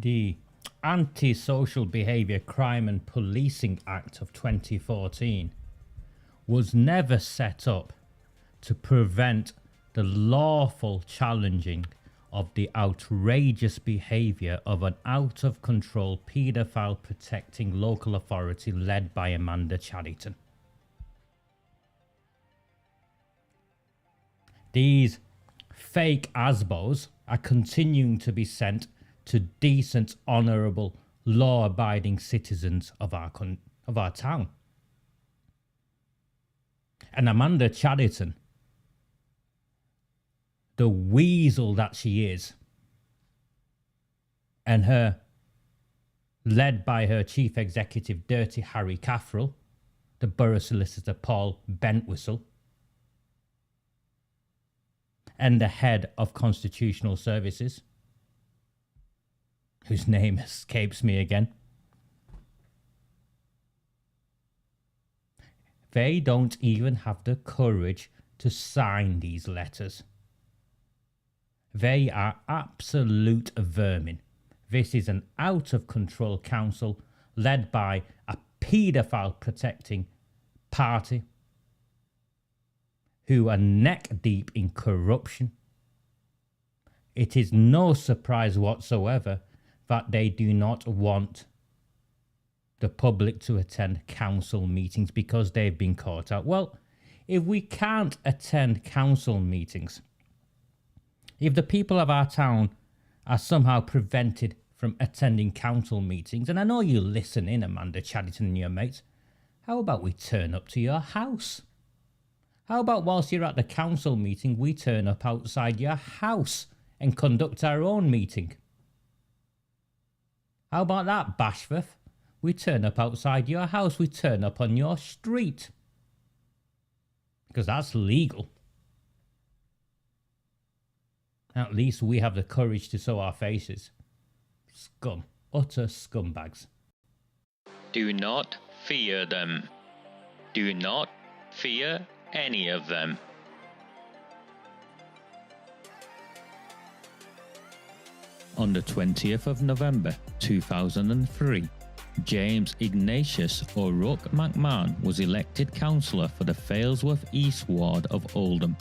The Anti-Social Behaviour Crime and Policing Act of 2014 was never set up to prevent the lawful challenging of the outrageous behaviour of an out-of-control paedophile protecting local authority led by Amanda Chadderton. These fake ASBOs are continuing to be sent to decent, honourable, law-abiding citizens of our town. And Amanda Chadderton, the weasel that she is, and her, led by her chief executive, Dirty Harry Caffrell, the borough solicitor, Paul Bentwhistle, and the head of Constitutional Services, whose name escapes me again. They don't even have the courage to sign these letters. They are absolute vermin. This is an out-of-control council led by a paedophile protecting party who are neck deep in corruption. It is no surprise whatsoever that they do not want the public to attend council meetings because they've been caught out. Well, if we can't attend council meetings, if the people of our town are somehow prevented from attending council meetings, and I know you listen in, Amanda Chadderton and your mates, how about we turn up to your house? How about whilst you're at the council meeting, we turn up outside your house and conduct our own meeting? How about that, Bashforth? We turn up outside your house. We turn up on your street. Because that's legal. At least we have the courage to show our faces. Scum. Utter scumbags. Do not fear them. Do not fear any of them. On the 20th of November 2003, James Ignatius O'Rourke McMahon was elected councillor for the Failsworth East Ward of Oldham.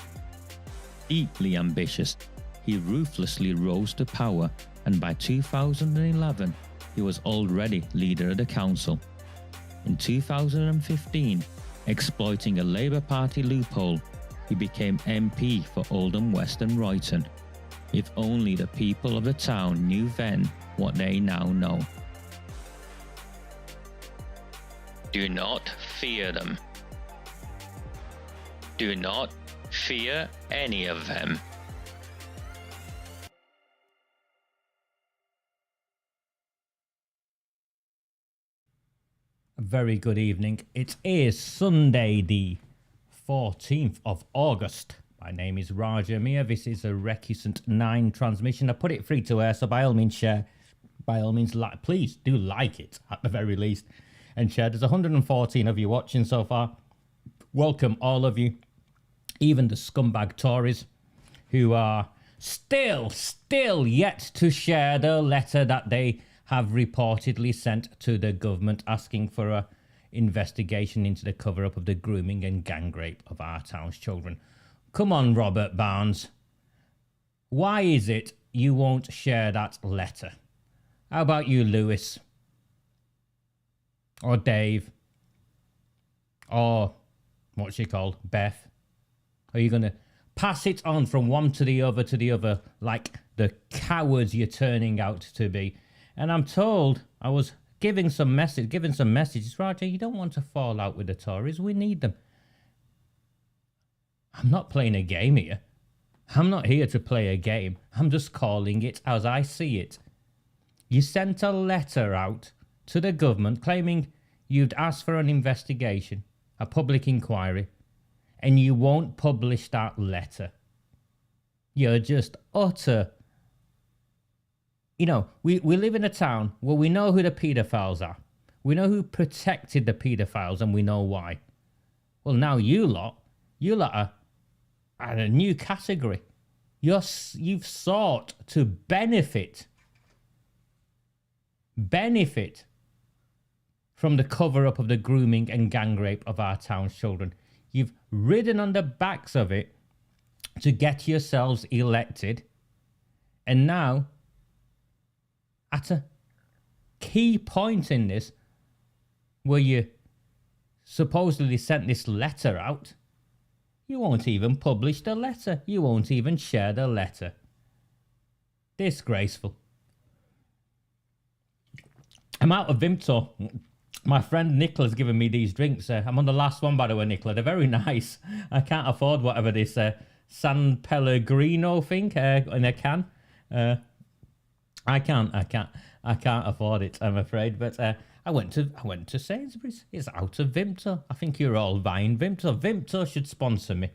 Deeply ambitious, he ruthlessly rose to power, and by 2011 he was already leader of the council. In 2015, exploiting a Labour Party loophole, he became MP for Oldham West and Royton. If only the people of the town knew then what they now know. Do not fear them. Do not fear any of them. A very good evening. It is Sunday the 14th of August. My name is Raj Amir. This is a Recusant 9 transmission. I put it free to air, so by all means share. By all means, please do like it at the very least. And share. There's 114 of you watching so far. Welcome all of you. Even the scumbag Tories who are still yet to share the letter that they have reportedly sent to the government asking for a investigation into the cover-up of the grooming and gang rape of our town's children. Come on, Robert Barnes. Why is it you won't share that letter? How about you, Lewis? Or Dave? Or, what's she called? Beth? Are you going to pass it on from one to the other like the cowards you're turning out to be? And I'm told, I was giving some messages, Roger, you don't want to fall out with the Tories. We need them. I'm not playing a game here. I'm not here to play a game. I'm just calling it as I see it. You sent a letter out to the government claiming you'd asked for an investigation, a public inquiry, and you won't publish that letter. You're just utter... You know, we live in a town where we know who the paedophiles are. We know who protected the paedophiles and we know why. Well, now you lot are a new category. You've sought to benefit benefit from the cover-up of the grooming and gang rape of our town's children. You've ridden on the backs of it to get yourselves elected. And now, at a key point in this, where you supposedly sent this letter out, you won't even publish the letter. You won't even share the letter. Disgraceful. I'm out of Vimto. My friend Nicola's given me these drinks. I'm on the last one, by the way, Nicola. They're very nice. I can't afford whatever this San Pellegrino thing in a can. I can't afford it, I'm afraid. But I went to Sainsbury's. It's out of Vimto. I think you're all buying Vimto. Vimto should sponsor me.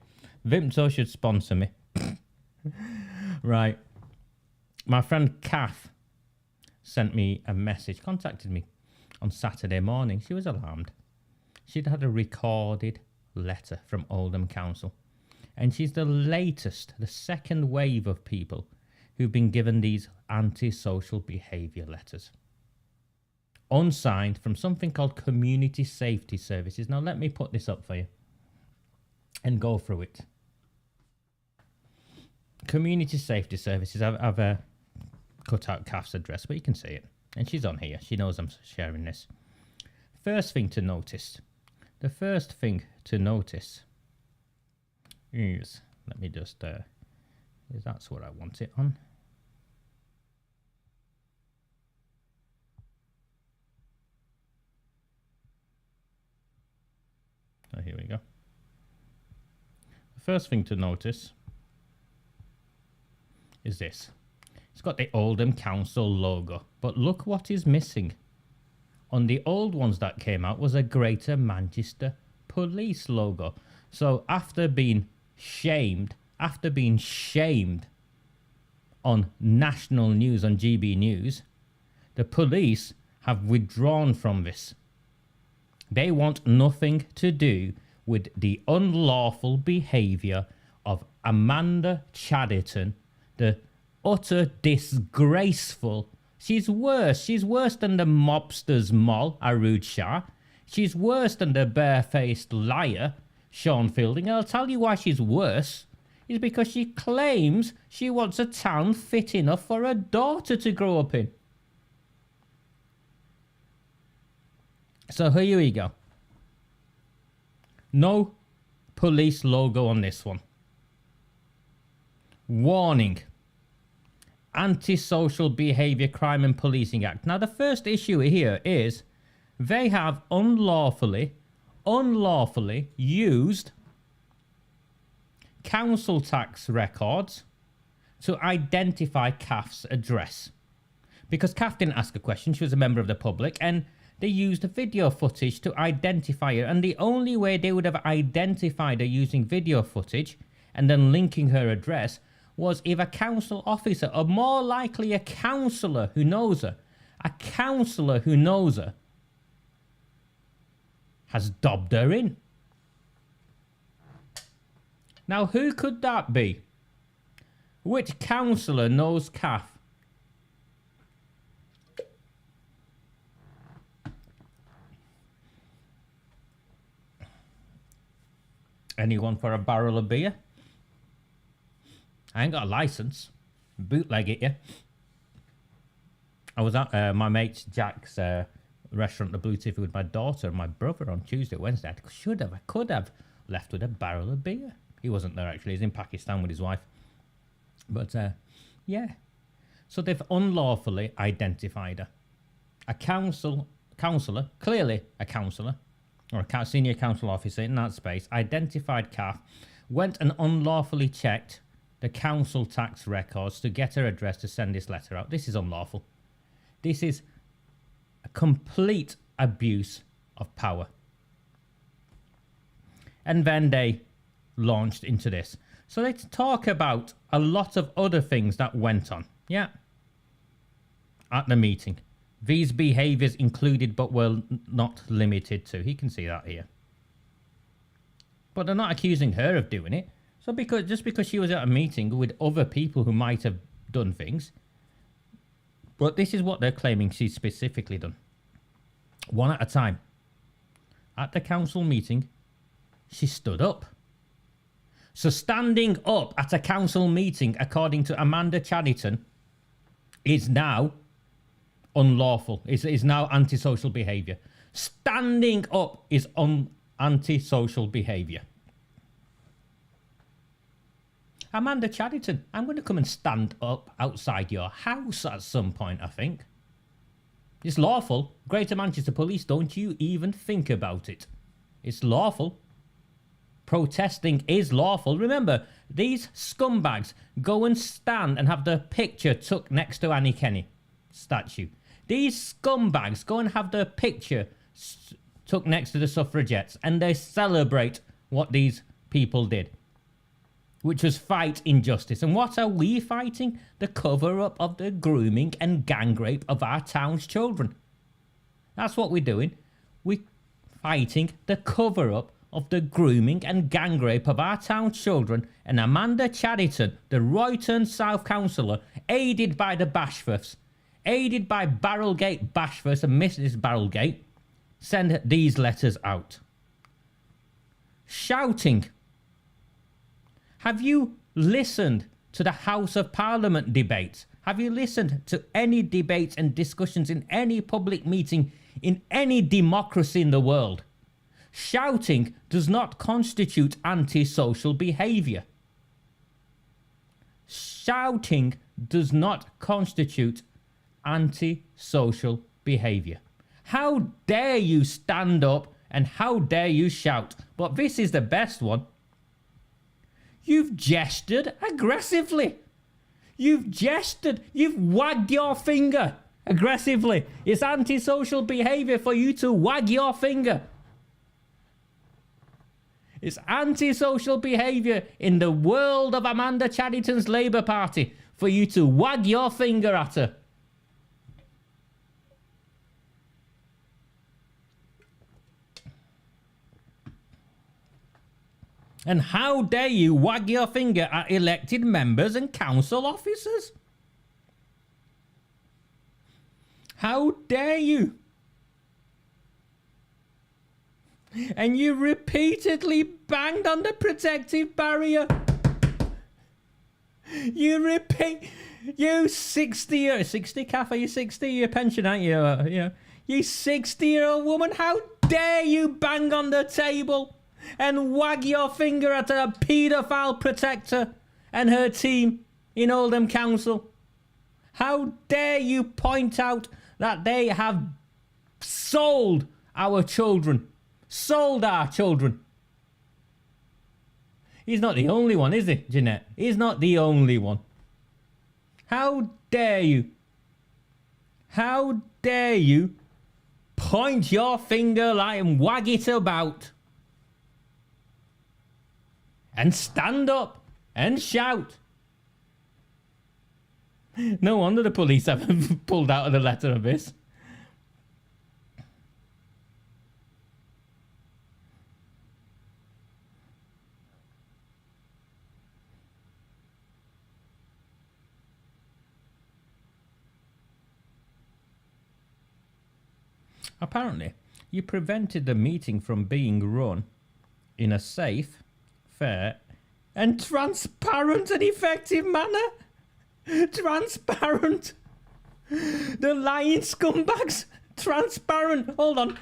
Vimto should sponsor me. Right. My friend Kath sent me a message, contacted me on Saturday morning. She was alarmed. She'd had a recorded letter from Oldham Council. And she's the latest, the second wave of people who've been given these antisocial behaviour letters. Unsigned from something called Community Safety Services. Now let me put this up for you and go through it. Community Safety Services. I've cut out Kath's address, but you can see it. And she's on here. She knows I'm sharing this. First thing to notice. The first thing to notice is, let me just, that's what I want it on. So here we go. The first thing to notice is this. It's got the Oldham Council logo, but look what is missing. On the old ones that came out was a Greater Manchester Police logo. So after being shamed on national news, on GB News, the police have withdrawn from this. They want nothing to do with the unlawful behaviour of Amanda Chadderton, the utter disgraceful. She's worse than the mobster's moll, Arood Shah. She's worse than the barefaced liar, Sean Fielding. And I'll tell you why she's worse. Is because she claims she wants a town fit enough for her daughter to grow up in. So here we go. No police logo on this one. Warning. Antisocial Behaviour Crime and Policing Act. Now the first issue here is they have unlawfully used council tax records to identify Kath's address. Because Kath didn't ask a question, she was a member of the public, and they used video footage to identify her. And the only way they would have identified her using video footage and then linking her address was if a council officer, or more likely a councillor who knows her, has dobbed her in. Now, who could that be? Which councillor knows Kath? Anyone for a barrel of beer? I ain't got a license. Bootleg it, yeah. I was at my mate Jack's restaurant, the Blue Tiffy, with my daughter and my brother on Tuesday, Wednesday. I could have left with a barrel of beer. He wasn't there actually. He's in Pakistan with his wife. But yeah. So they've unlawfully identified her. A councillor, clearly a councillor, or a senior council officer in that space, identified Kath, went and unlawfully checked the council tax records to get her address to send this letter out. This is unlawful. This is a complete abuse of power. And then they launched into this. So let's talk about a lot of other things that went on. Yeah. At the meeting. These behaviours included but were not limited to. He can see that here. But they're not accusing her of doing it. So just because she was at a meeting with other people who might have done things, But this is what they're claiming she's specifically done. One at a time. At the council meeting, she stood up. So standing up at a council meeting, according to Amanda Chadditon, is now unlawful. Is now antisocial behaviour. Standing up is antisocial behaviour. Amanda Chadditon, I'm going to come and stand up outside your house at some point, I think. It's lawful. Greater Manchester Police, don't you even think about it. It's lawful. Protesting is lawful. Remember, these scumbags go and stand and have their picture tucked next to Annie Kenny statue. These scumbags go and have their picture tucked next to the suffragettes, and they celebrate what these people did, which was fight injustice. And what are we fighting? The cover-up of the grooming and gang rape of our town's children. That's what we're doing. We're fighting the cover-up of the grooming and gang rape of our town's children. And Amanda Chadditon, the Royton South councillor, aided by the Bashforths, aided by Barrelgate Bashforth and Mrs. Barrelgate, send these letters out. Shouting. Have you listened to the House of Parliament debates? Have you listened to any debates and discussions in any public meeting in any democracy in the world? Shouting does not constitute antisocial behaviour. Shouting does not constitute antisocial behaviour. How dare you stand up and how dare you shout? But this is the best one. You've gestured aggressively. You've gestured. You've wagged your finger aggressively. It's antisocial behaviour for you to wag your finger. It's antisocial behaviour in the world of Amanda Chadditon's Labour Party for you to wag your finger at her. And how dare you wag your finger at elected members and council officers? How dare you? And you repeatedly banged on the protective barrier. You 60 Kath, are you 60? You're a pension, aren't you? Yeah. You 60-year-old woman, how dare you bang on the table and wag your finger at a paedophile protector and her team in Oldham Council? How dare you point out that they have sold our children? Sold our children. He's not the only one, is he, Jeanette? He's not the only one. How dare you? How dare you point your finger like and wag it about? And stand up and shout. No wonder the police haven't pulled out of the letter of this. Apparently, you prevented the meeting from being run in a safe, fair, and transparent and effective manner. Transparent. The lying scumbags. Transparent. Hold on.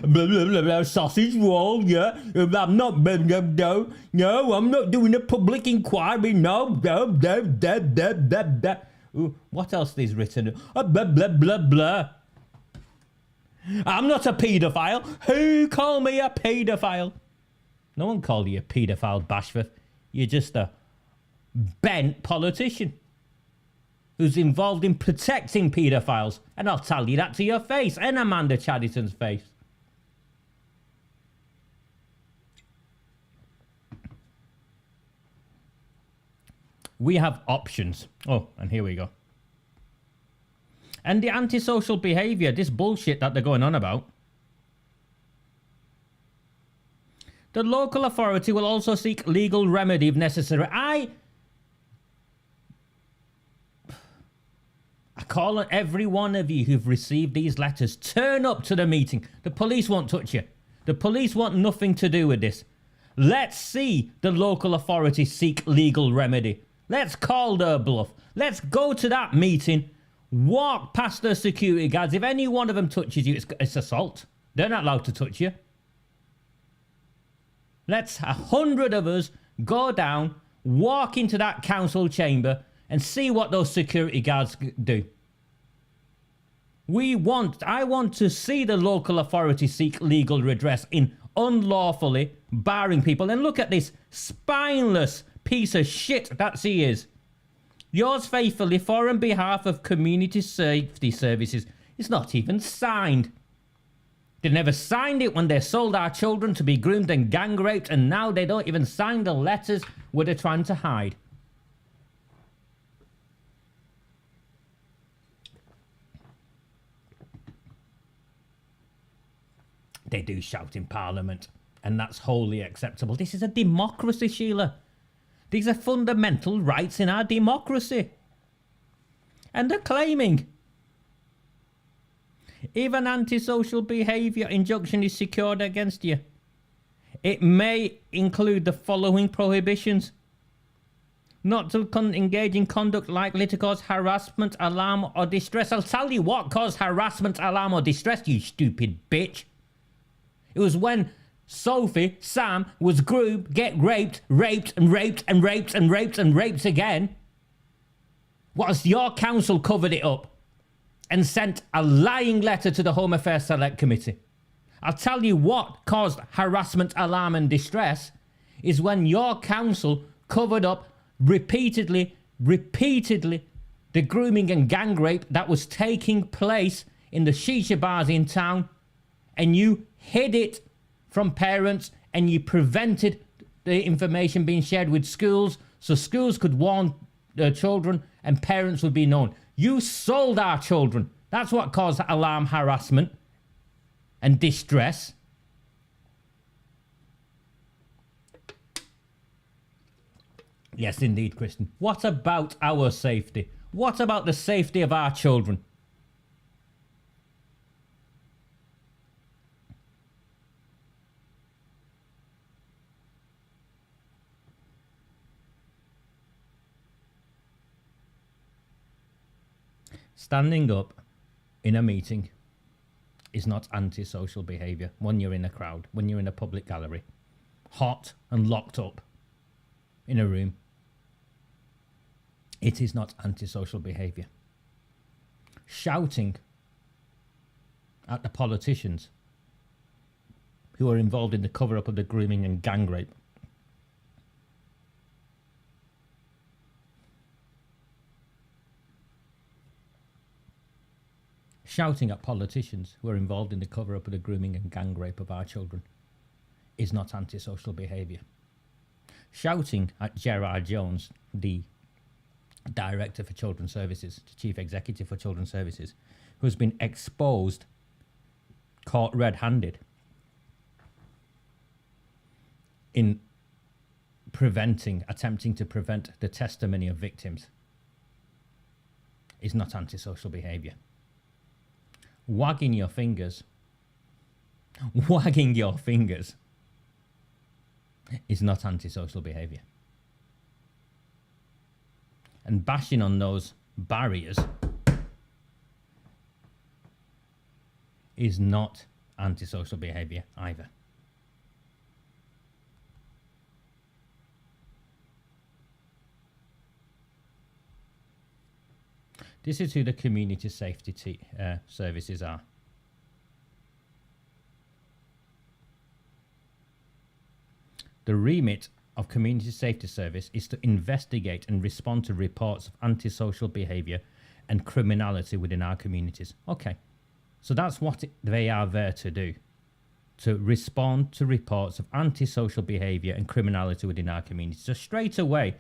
Blah, blah, blah, blah. Sausage roll, yeah. I'm not, no, I'm not doing a public inquiry. No. Ooh, what else is written? Blah, blah, blah, blah. I'm not a paedophile. Who called me a paedophile? No one called you a paedophile, Bashforth. You're just a bent politician who's involved in protecting paedophiles. And I'll tell you that to your face and Amanda Chadditon's face. We have options. Oh, and here we go. And the antisocial behaviour, this bullshit that they're going on about. The local authority will also seek legal remedy if necessary. I call on every one of you who've received these letters. Turn up to the meeting. The police won't touch you. The police want nothing to do with this. Let's see the local authority seek legal remedy. Let's call their bluff. Let's go to that meeting. Walk past the security guards. If any one of them touches you, it's assault. They're not allowed to touch you. Let's 100 of us go down, walk into that council chamber and see what those security guards do. I want to see the local authority seek legal redress in unlawfully barring people. And look at this spineless piece of shit that he is. Yours faithfully, for and behalf of Community Safety Services. It's not even signed. They never signed it when they sold our children to be groomed and gang raped, and now they don't even sign the letters where they're trying to hide. They do shout in Parliament, and that's wholly acceptable. This is a democracy, Sheila. These are fundamental rights in our democracy. And they're claiming if an antisocial behaviour injunction is secured against you, it may include the following prohibitions. Not to engage in conduct likely to cause harassment, alarm or distress. I'll tell you what caused harassment, alarm or distress, you stupid bitch. It was when Sam was groomed, get raped again. Whilst your council covered it up and sent a lying letter to the Home Affairs Select Committee. I'll tell you what caused harassment, alarm and distress is when your council covered up repeatedly the grooming and gang rape that was taking place in the shisha bars in town, and you hid it from parents and you prevented the information being shared with schools so schools could warn their children and parents would be known. You sold our children. That's what caused alarm, harassment and distress. Yes, indeed, Kristen. What about our safety? What about the safety of our children? Standing up in a meeting is not antisocial behaviour when you're in a crowd, when you're in a public gallery, hot and locked up in a room. It is not antisocial behaviour. Shouting at the politicians who are involved in the cover-up of the grooming and gang rape shouting at politicians who are involved in the cover-up of the grooming and gang rape of our children is not antisocial behaviour. Shouting at Gerard Jones, the Director for Children's Services, the Chief Executive for Children's Services, who has been exposed, caught red-handed in attempting to prevent the testimony of victims, is not antisocial behaviour. Wagging your fingers is not antisocial behaviour. And bashing on those barriers is not antisocial behaviour either. This is who the community safety services are. The remit of Community Safety Service is to investigate and respond to reports of antisocial behaviour and criminality within our communities. Okay, so that's what they are there to do, to respond to reports of antisocial behaviour and criminality within our communities. So straight away,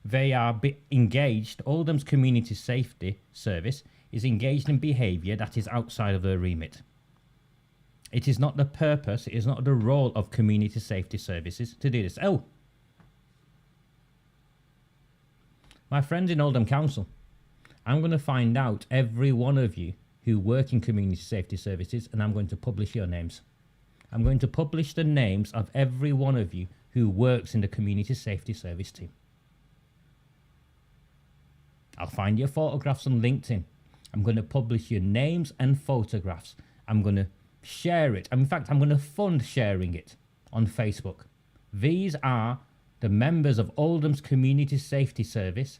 they are engaged, Oldham's Community Safety Service is engaged in behaviour that is outside of their remit. It is not the purpose, it is not the role of Community Safety Services to do this. Oh, my friends in Oldham Council, I'm going to find out every one of you who work in community safety services, and I'm going to publish your names. I'm going to publish the names of every one of you who works in the community safety service team. I'll find your photographs on LinkedIn. I'm going to publish your names and photographs. I'm going to share it. In fact, I'm going to fund sharing it on Facebook. These are the members of Oldham's Community Safety Service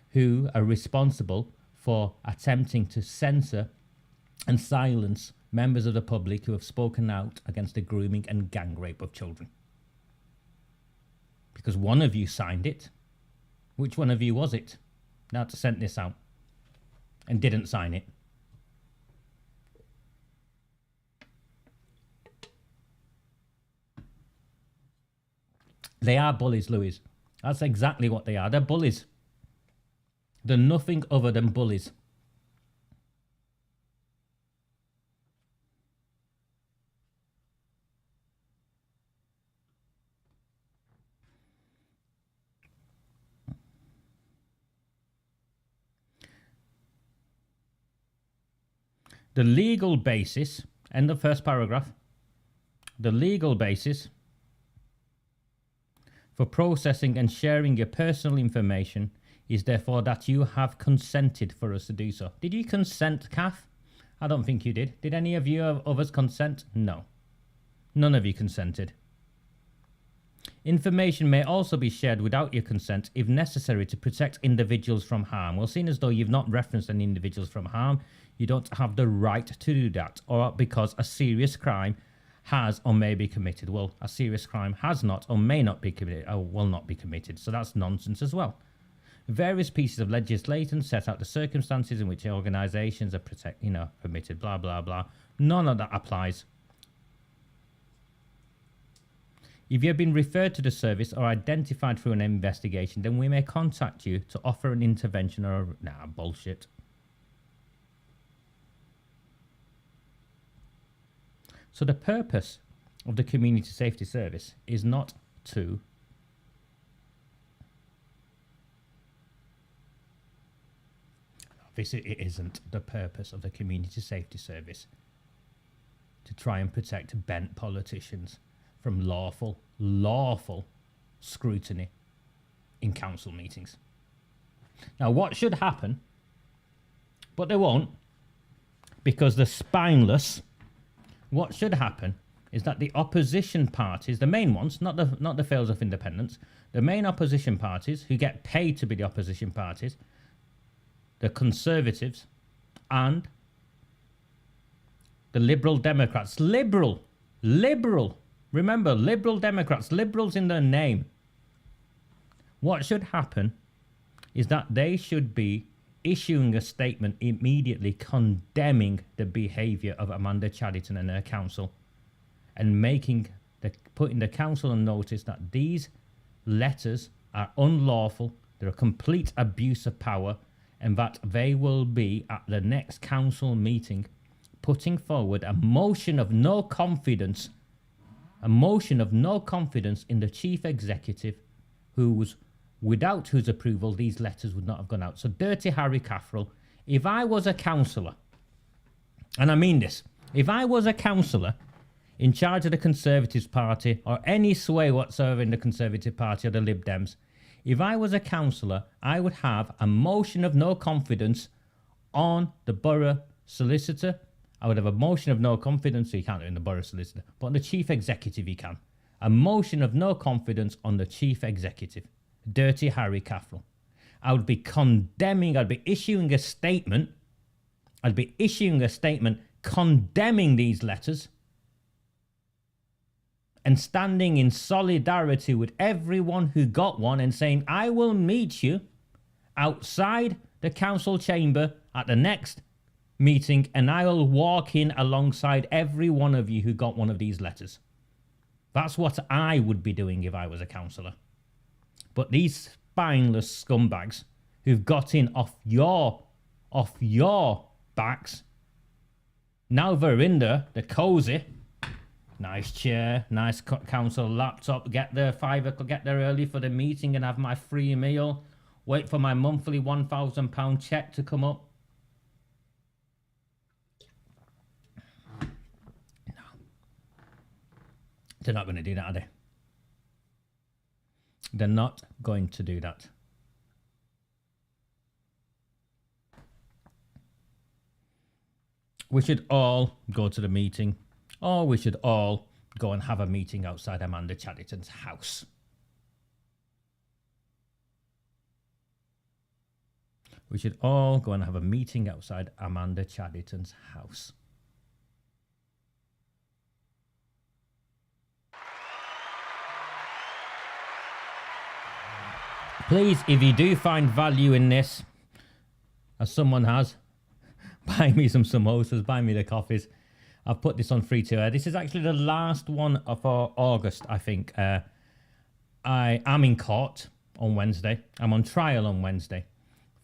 who are responsible for attempting to censor and silence members of the public who have spoken out against the grooming and gang rape of children. Because one of you signed it. Which one of you was it? Now to send this out and didn't sign it. They are bullies, Louis. That's exactly what they are. They're bullies. They're nothing other than bullies. The legal basis, end of first paragraph, the legal basis for processing and sharing your personal information is therefore that you have consented for us to do so. Did you consent, Kath? I don't think you did. Did any of you others consent? No. None of you consented. Information may also be shared without your consent if necessary to protect individuals from harm. Well, seeing as though you've not referenced any individuals from harm, you don't have the right to do that, or because a serious crime has or may be committed. Well, a serious crime has not or may not be committed or will not be committed, so that's nonsense as well. Various pieces of legislation set out the circumstances in which organisations are permitted, blah, blah, blah. None of that applies. If you have been referred to the service or identified through an investigation, then we may contact you to offer an intervention or... Nah, bullshit. So the purpose of the Community Safety Service is not to it isn't the purpose of the Community Safety Service to try and protect bent politicians from lawful scrutiny in council meetings. Now, what should happen, but they won't, because they're spineless, what should happen is that the opposition parties, the main ones, not the fails of independence, the main opposition parties who get paid to be the opposition parties, the Conservatives and the Liberal Democrats. Liberal. Remember, Liberal Democrats, liberals in their name. What should happen is that they should be issuing a statement immediately condemning the behaviour of Amanda Chadderton and her council, and putting the council on notice that these letters are unlawful, they're a complete abuse of power, and that they will be at the next council meeting putting forward a motion of no confidence in the chief executive, without whose approval these letters would not have gone out. So Dirty Harry Caffrell, if I was a councillor, and I mean this, if I was a councillor in charge of the Conservatives Party or any sway whatsoever in the Conservative Party or the Lib Dems, if I was a councillor, I would have a motion of no confidence on the borough solicitor. I would have a motion of no confidence, so you can't do it in the borough solicitor, but on the chief executive you can. A motion of no confidence on the chief executive, Dirty Harry Caffrell. I would be condemning, I'd be issuing a statement condemning these letters and standing in solidarity with everyone who got one and saying, I will meet you outside the council chamber at the next meeting and I will walk in alongside every one of you who got one of these letters. That's what I would be doing if I was a councillor. But these spineless scumbags who've got in off your backs, now they're in there, they're cosy. Nice chair, nice council laptop, get there 5 o'clock, get there early for the meeting and have my free meal. Wait for my monthly £1,000 check to come up. No. They're not going to do that, are they? They're not going to do that. We should all go to the meeting, or we should all go and have a meeting outside Amanda Chatterton's house. We should all go and have a meeting outside Amanda Chatterton's house. Please, if you do find value in this, as someone has, buy me some samosas, buy me the coffees. I've put this on free to air. This is actually the last one for August, I think. I am in court on Wednesday. I'm on trial on Wednesday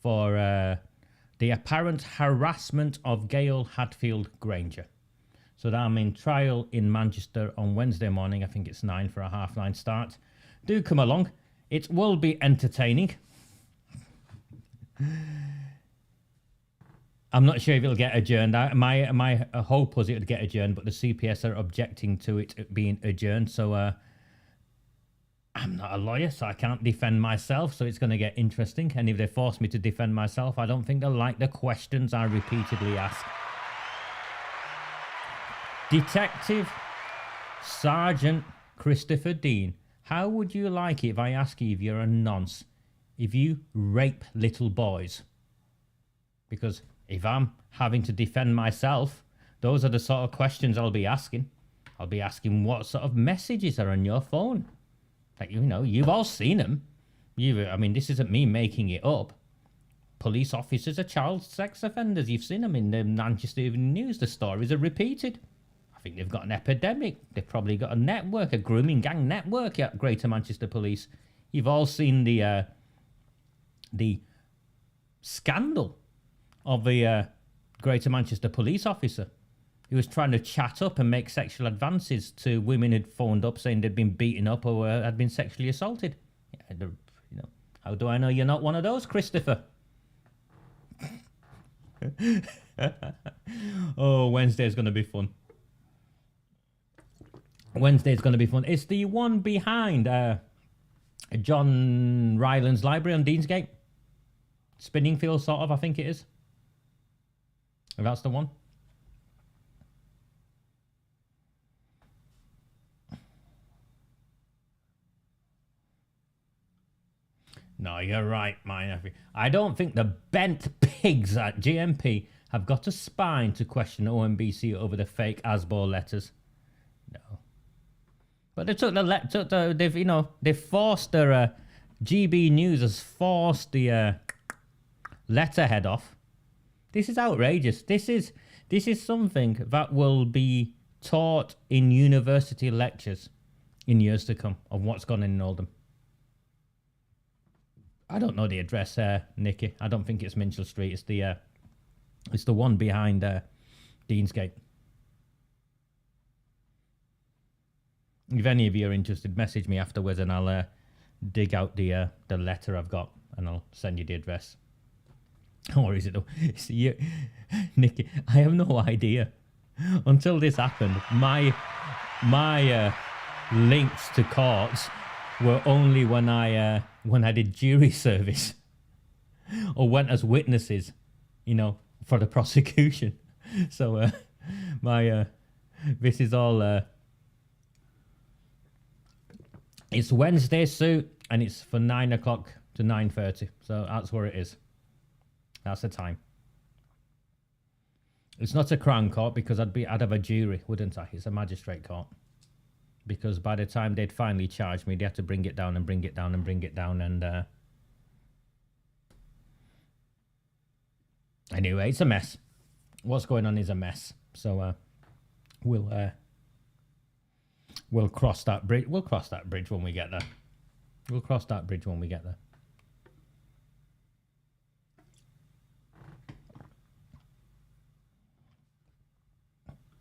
for the apparent harassment of Gail Hadfield Granger. So that I'm in trial in Manchester on Wednesday morning. I think it's 9 for a 9:30 start. Do come along. It will be entertaining. I'm not sure if it'll get adjourned. My hope was it would get adjourned, but the CPS are objecting to it being adjourned. So I'm not a lawyer, so I can't defend myself. So it's going to get interesting. And if they force me to defend myself, I don't think they'll like the questions I repeatedly ask. Detective Sergeant Christopher Dean, how would you like it if I ask you if you're a nonce, if you rape little boys? Because if I'm having to defend myself, those are the sort of questions I'll be asking. I'll be asking what sort of messages are on your phone. Like, you know, you've all seen them. I mean, this isn't me making it up. Police officers are child sex offenders. You've seen them in the Manchester Evening News. The stories are repeated. I think they've got an epidemic. They've probably got a network, a grooming gang network at Greater Manchester Police. You've all seen the scandal of the Greater Manchester police officer who was trying to chat up and make sexual advances to women who'd phoned up saying they'd been beaten up or had been sexually assaulted. Yeah, you know, how do I know you're not one of those, Christopher? Oh, Wednesday's going to be fun. Wednesday's going to be fun. It's the one behind John Ryland's library on Deansgate. Spinningfield, sort of, I think it is. If that's the one. No, you're right, my nephew. I don't think the bent pigs at GMP have got a spine to question OMBC over the fake ASBO letters. No. But they've forced their GB News has forced the letterhead off. This is outrageous. This is something that will be taught in university lectures in years to come of what's gone on in Oldham. I don't know the address, Nikki. I don't think it's Minchell Street. It's the one behind Deansgate. If any of you are interested, message me afterwards and I'll dig out the letter I've got and I'll send you the address. Or is it? You, Nikki, I have no idea. Until this happened, my links to courts were only when I did jury service or went as witnesses, you know, for the prosecution. So this is all. It's Wednesday, Sue, and it's for 9 o'clock to 9:30. So that's where it is. That's the time. It's not a Crown Court because I'd have a jury, wouldn't I? It's a magistrate court. Because by the time they'd finally charge me, they had to bring it down and bring it down and bring it down. And anyway, it's a mess. What's going on is a mess. So we'll cross that bridge. We'll cross that bridge when we get there. We'll cross that bridge when we get there.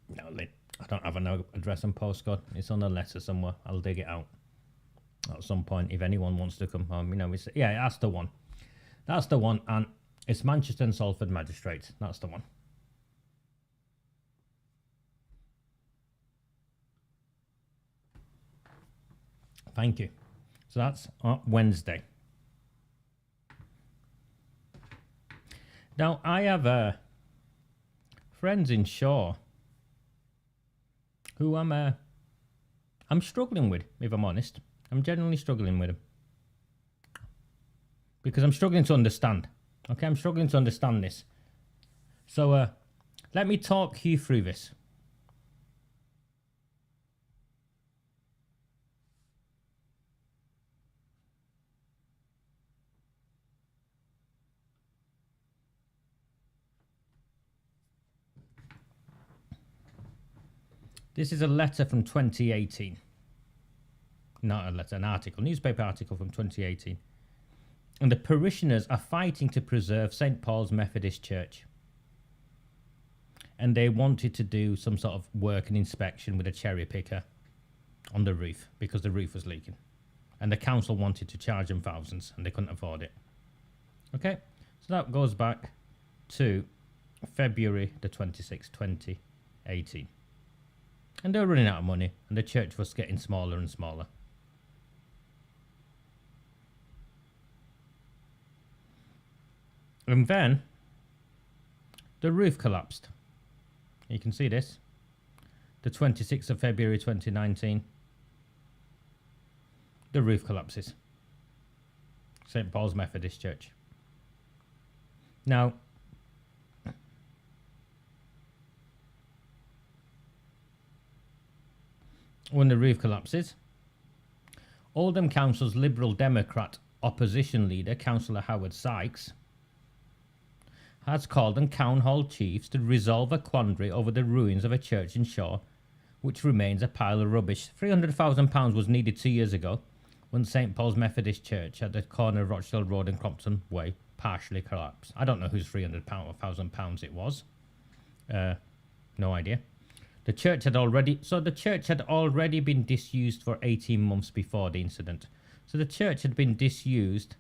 No, Lynn, I don't have an address and postcode. It's on a letter somewhere. I'll dig it out at some point if anyone wants to come home. You know, yeah, that's the one. That's the one, and it's Manchester and Salford Magistrates. That's the one. Thank you. So that's Wednesday. Now, I have friends in Shaw who I'm struggling with, if I'm honest. I'm genuinely struggling with them. Because I'm struggling to understand. Okay, I'm struggling to understand this. So, let me talk you through this. This is a letter from 2018. Not a letter, an article, newspaper article from 2018. And the parishioners are fighting to preserve St. Paul's Methodist Church. And they wanted to do some sort of work and inspection with a cherry picker on the roof because the roof was leaking. And the council wanted to charge them thousands and they couldn't afford it. Okay, so that goes back to February the 26th, 2018. And they were running out of money, and the church was getting smaller and smaller. And then the roof collapsed. You can see this. The 26th of February 2019. The roof collapses. St. Paul's Methodist Church. Now, when the roof collapses, Oldham Council's Liberal Democrat opposition leader, Councillor Howard Sykes, has called on Town Hall chiefs to resolve a quandary over the ruins of a church in Shaw, which remains a pile of rubbish. £300,000 was needed 2 years ago when St. Paul's Methodist Church at the corner of Rochdale Road and Crompton Way partially collapsed. I don't know whose £300,000 it was. No idea. The church had already been disused for 18 months before the incident. So the church had been disused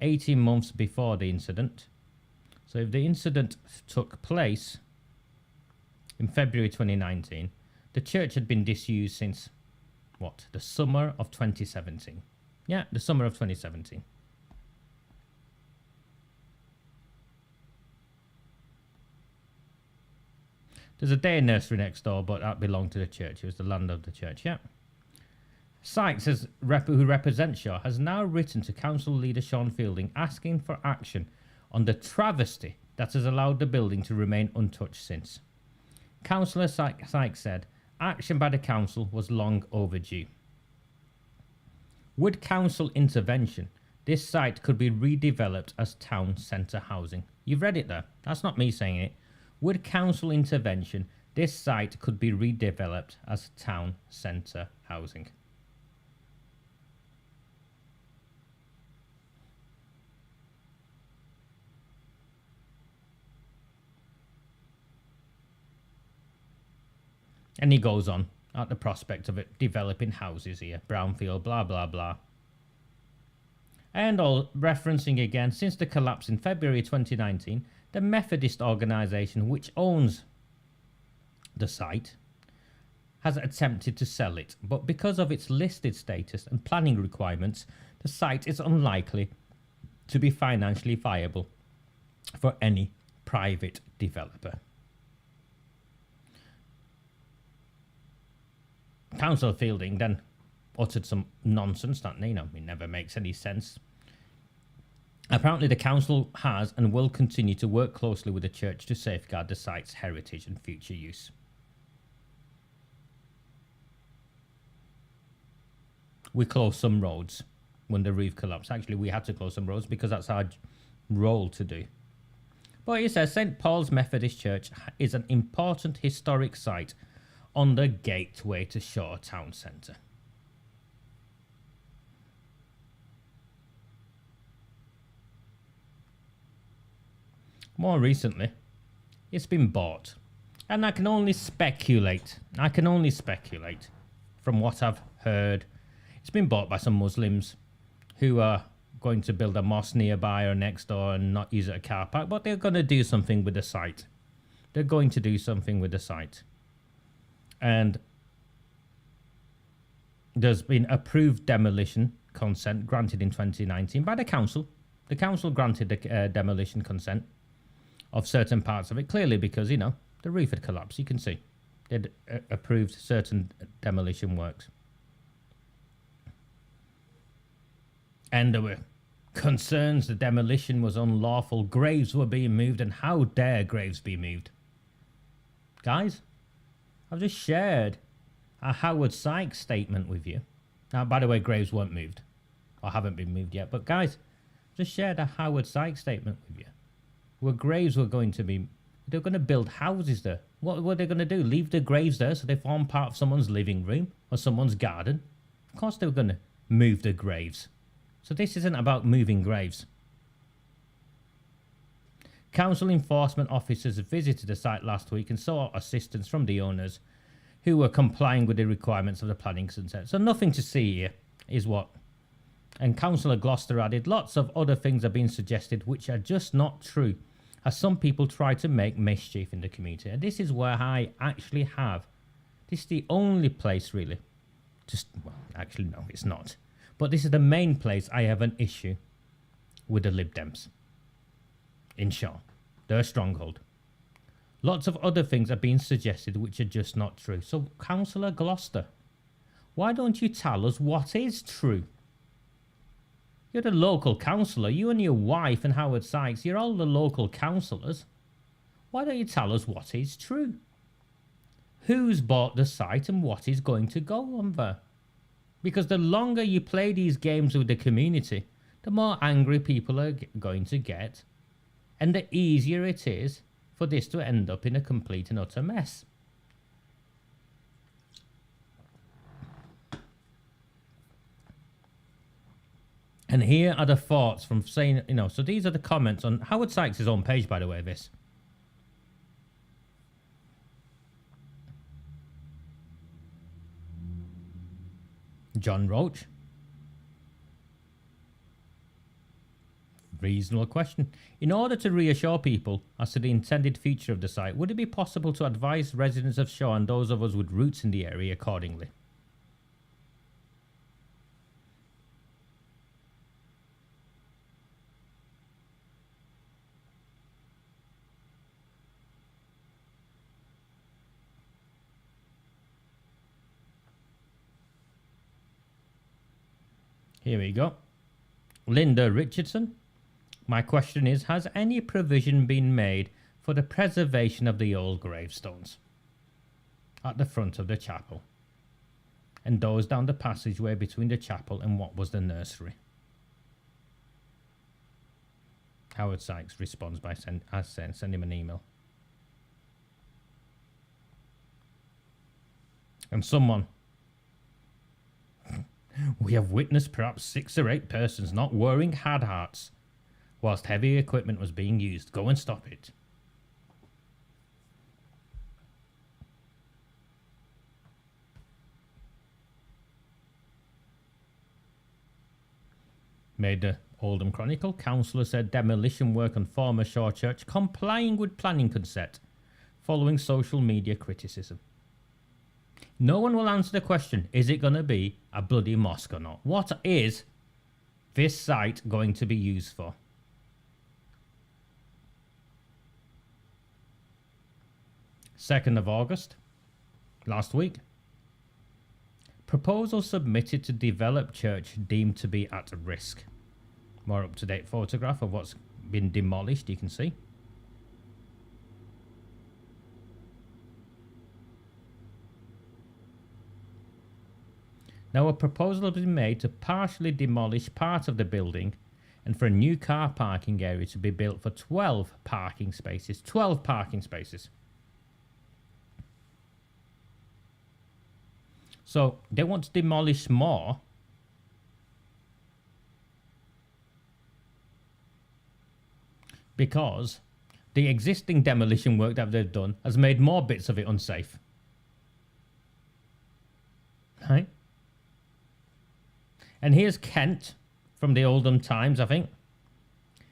18 months before the incident. So if the incident took place in February 2019, the church had been disused since, what, the summer of 2017. Yeah, the summer of 2017. There's a day nursery next door, but that belonged to the church. It was the land of the church, yeah. Sykes, who represents Shaw, has now written to council leader Sean Fielding asking for action on the travesty that has allowed the building to remain untouched since. Councillor Sykes said, action by the council was long overdue. With council intervention, this site could be redeveloped as town centre housing. You've read it there. That's not me saying it. With council intervention, this site could be redeveloped as town centre housing. And he goes on at the prospect of it developing houses here, brownfield, blah, blah, blah. And all referencing again, since the collapse in February 2019, the Methodist organisation which owns the site has attempted to sell it, but because of its listed status and planning requirements, the site is unlikely to be financially viable for any private developer. Councillor Fielding then uttered some nonsense that, it never makes any sense. Apparently the council has and will continue to work closely with the church to safeguard the site's heritage and future use. We closed some roads when the roof collapsed. Actually, we had to close some roads because that's our role to do. But he says St. Paul's Methodist Church is an important historic site on the gateway to Shaw Town Centre. More recently, it's been bought. And I can only speculate. From what I've heard. It's been bought by some Muslims who are going to build a mosque nearby or next door and not use it as a car park, but they're going to do something with the site. They're going to do something with the site. And there's been approved demolition consent granted in 2019 by the council. The council granted the demolition consent of certain parts of it, clearly because, you know, the roof had collapsed. You can see they'd approved certain demolition works. And there were concerns the demolition was unlawful, graves were being moved, and how dare graves be moved? Guys, I've just shared a Howard Sykes statement with you. Now, by the way, graves weren't moved, or haven't been moved yet, but guys, just shared a Howard Sykes statement with you, where graves were going to be, they're going to build houses there. What were they going to do? Leave the graves there so they form part of someone's living room or someone's garden? Of course they were going to move the graves. So this isn't about moving graves. Council enforcement officers visited the site last week and sought assistance from the owners who were complying with the requirements of the planning consent. So nothing to see here is what. And Councillor Gloucester added, lots of other things are being suggested which are just not true, as some people try to make mischief in the community. And this is where I actually have, this is the only place really, well, actually no, it's not. But this is the main place I have an issue with the Lib Dems. In short, they're a stronghold. Lots of other things are being suggested which are just not true. So, Councillor Gloucester, why don't you tell us what is true? You're the local councillor. You and your wife and Howard Sykes, you're all the local councillors. Why don't you tell us what is true? Who's bought the site and what is going to go on there? Because the longer you play these games with the community, the more angry people are going to get, and the easier it is for this to end up in a complete and utter mess. And here are the thoughts from saying, you know, so these are the comments on Howard Sykes' own page, by the way, this. John Roach. Reasonable question. In order to reassure people as to the intended future of the site, would it be possible to advise residents of Shaw and those of us with roots in the area accordingly? Here we go. Linda Richardson. My question is, has any provision been made for the preservation of the old gravestones at the front of the chapel and those down the passageway between the chapel and what was the nursery? Howard Sykes responds by send him an email. And someone, we have witnessed perhaps 6 or 8 persons not wearing hard hats whilst heavy equipment was being used. Go and stop it. Made the Oldham Chronicle. Councillor said demolition work on former Shaw Church complying with planning consent following social media criticism. No one will answer the question, is it going to be a bloody mosque or not? What is this site going to be used for? 2nd of August, last week. Proposal submitted to develop church deemed to be at risk. More up-to-date photograph of what's been demolished, you can see. Now a proposal has been made to partially demolish part of the building and for a new car parking area to be built for 12 parking spaces. 12 parking spaces. So they want to demolish more because the existing demolition work that they've done has made more bits of it unsafe. Right? And here's Kent from the Oldham Times, I think.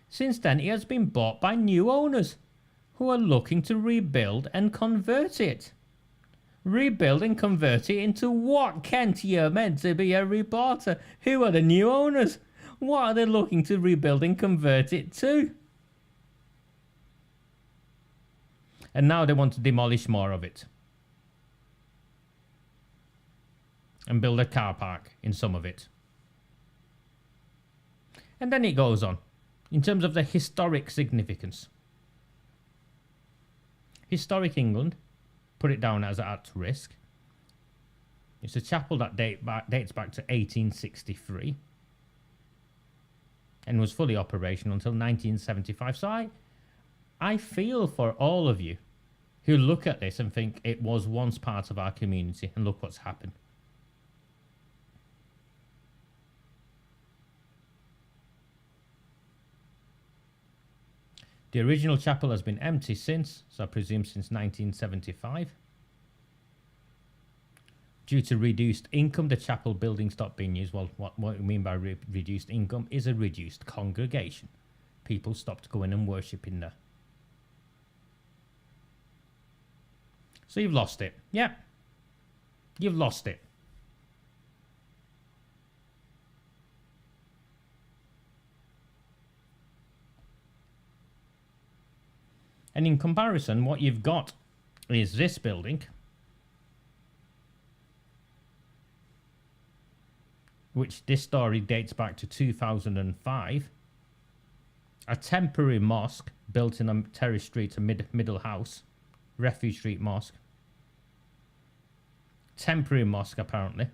Since then, it has been bought by new owners who are looking to rebuild and convert it. Rebuild and convert it into what, Kent? You're meant to be a reporter. Who are the new owners? What are they looking to rebuild and convert it to? And now they want to demolish more of it. And build a car park in some of it. And then it goes on. In terms of the historic significance. Historic England, put it down as at risk. It's a chapel that dates back to 1863. And was fully operational until 1975. So I feel for all of you who look at this and think it was once part of our community, and look what's happened. The original chapel has been empty since, so I presume since 1975. Due to reduced income, the chapel building stopped being used. Well, what we mean by reduced income is a reduced congregation. People stopped going and worshipping there. So you've lost it. Yeah. You've lost it. And in comparison, what you've got is this building, which this story dates back to 2005. A temporary mosque built in a terrace street, a middle house. Refuge Street Mosque. Temporary mosque, apparently.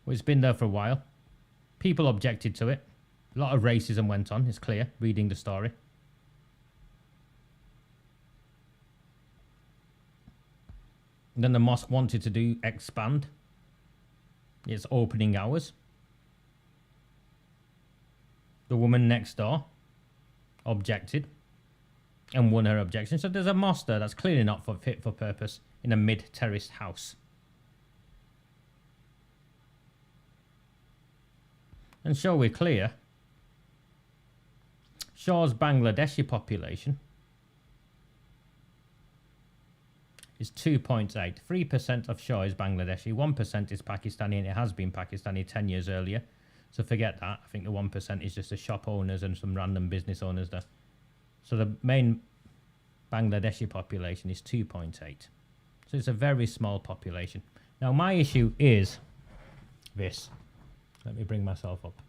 Well, it's been there for a while. People objected to it. A lot of racism went on, it's clear, reading the story. And then the mosque wanted to expand its opening hours. The woman next door objected and won her objection. So there's a mosque there that's clearly not fit for purpose in a mid-terraced house. And so we're clear, Shaw's Bangladeshi population is 2.8. 3% of Shaw is Bangladeshi, 1% is Pakistani, and it has been Pakistani 10 years earlier. So forget that. I think the 1% is just the shop owners and some random business owners there. So the main Bangladeshi population is 2.8. So it's a very small population. Now my issue is this. Let me bring myself up.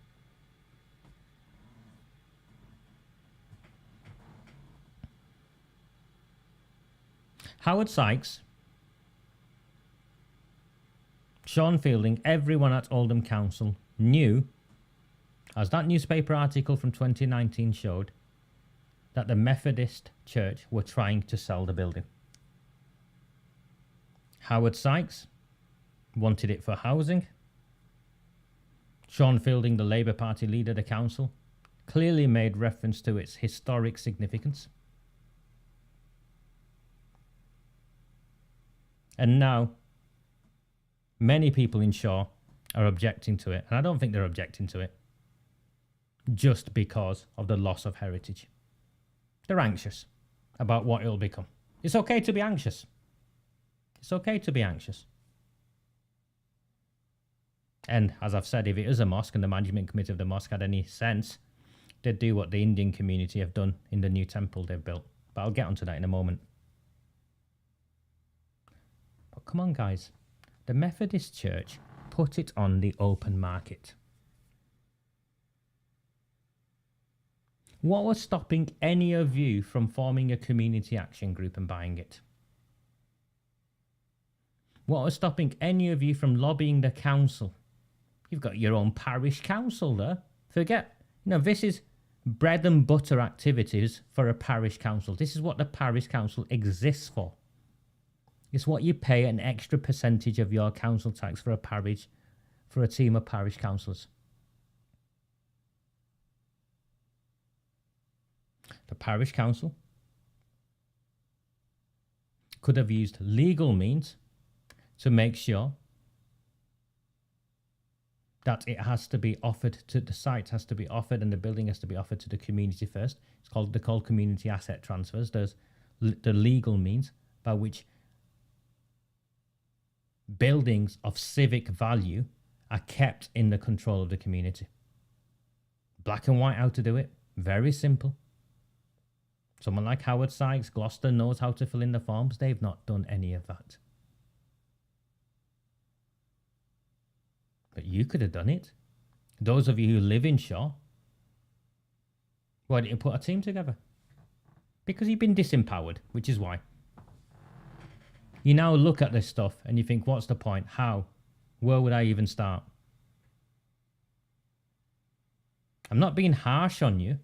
Howard Sykes, Sean Fielding, everyone at Oldham Council knew, as that newspaper article from 2019 showed, that the Methodist Church were trying to sell the building. Howard Sykes wanted it for housing. Sean Fielding, the Labour Party leader of the council, clearly made reference to its historic significance. And now, many people in Shaw are objecting to it. And I don't think they're objecting to it just because of the loss of heritage. They're anxious about what it'll become. It's okay to be anxious. It's okay to be anxious. And as I've said, if it is a mosque and the management committee of the mosque had any sense, they'd do what the Indian community have done in the new temple they've built. But I'll get onto that in a moment. But come on, guys. The Methodist Church put it on the open market. What was stopping any of you from forming a community action group and buying it? What was stopping any of you from lobbying the council? You've got your own parish council there. Forget, this is bread and butter activities for a parish council. This is what the parish council exists for. It's what you pay an extra percentage of your council tax for a parish, for a team of parish councillors. The parish council could have used legal means to make sure that it has to be offered to the site, has to be offered, and the building has to be offered to the community first. They're called community asset transfers. There's the legal means by which buildings of civic value are kept in the control of the community. Black and white how to do it. Very simple. Someone like Howard Sykes, Gloucester, knows how to fill in the forms. They've not done any of that. But you could have done it. Those of you who live in Shaw, why didn't you put a team together? Because you've been disempowered, which is why. You now look at this stuff and you think, what's the point? How? Where would I even start? I'm not being harsh on you,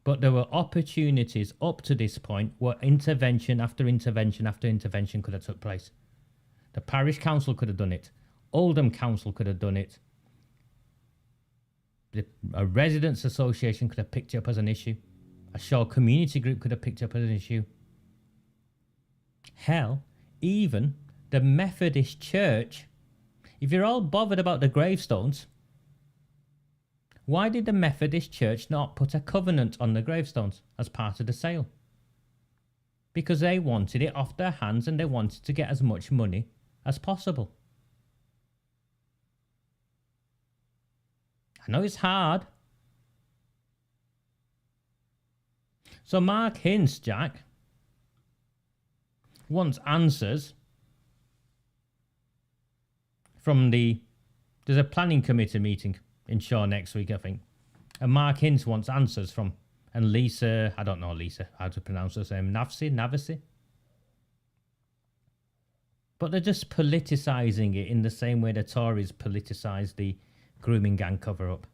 but there were opportunities up to this point where intervention after intervention after intervention could have took place. The parish council could have done it. Oldham Council could have done it. A residents association could have picked it up as an issue. A Shaw community group could have picked it up as an issue. Hell, even the Methodist Church. If you're all bothered about the gravestones, why did the Methodist Church not put a covenant on the gravestones as part of the sale? Because they wanted it off their hands and they wanted to get as much money as possible. I know it's hard. So Mark Hints, Jack, wants answers from there's a planning committee meeting in Shaw next week, I think. And Mark Hints wants answers from, and Lisa, I don't know Lisa, how to pronounce her name, Navasi. But they're just politicising it in the same way the Tories politicised the grooming gang cover-up.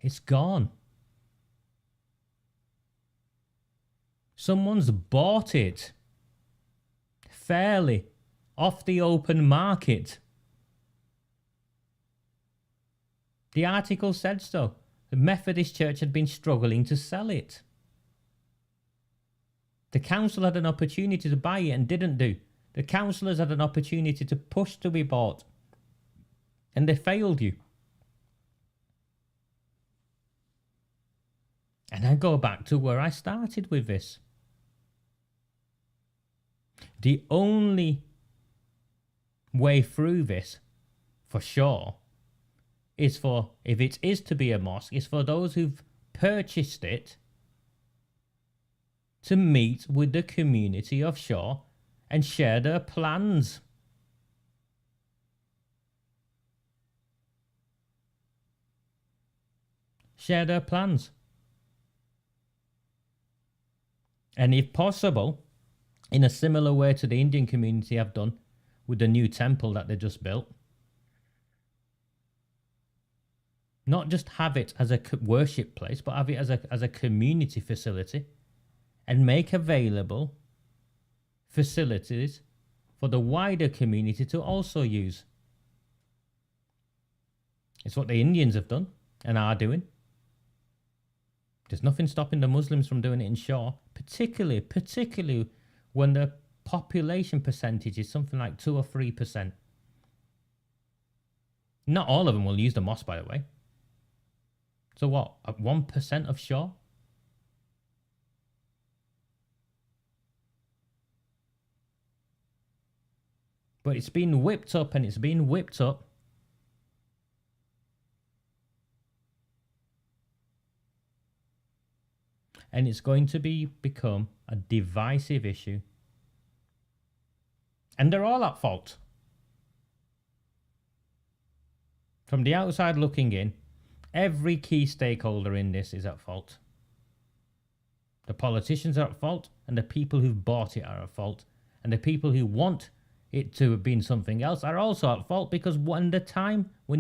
It's gone. Someone's bought it fairly off the open market. The article said so. The Methodist Church had been struggling to sell it. The council had an opportunity to buy it and didn't do. The councillors had an opportunity to push to be bought. And they failed you. And I go back to where I started with this. The only way through this, for sure, is for, if it is to be a mosque, is for those who've purchased it to meet with the community of Shaw and share their plans. Share their plans. And if possible, in a similar way to the Indian community have done with the new temple that they just built, not just have it as a worship place, but have it as a community facility and make available facilities for the wider community to also use. It's what the Indians have done and are doing. There's nothing stopping the Muslims from doing it in Shaw, particularly when the population percentage is something like 2 or 3%. Not all of them will use the mosque, by the way. So what, at 1% of Shaw? But it's been whipped up and it's been whipped up. And it's going to become a divisive issue. And they're all at fault. From the outside looking in, every key stakeholder in this is at fault. The politicians are at fault, and the people who've bought it are at fault. And the people who want it to have been something else are also at fault, because when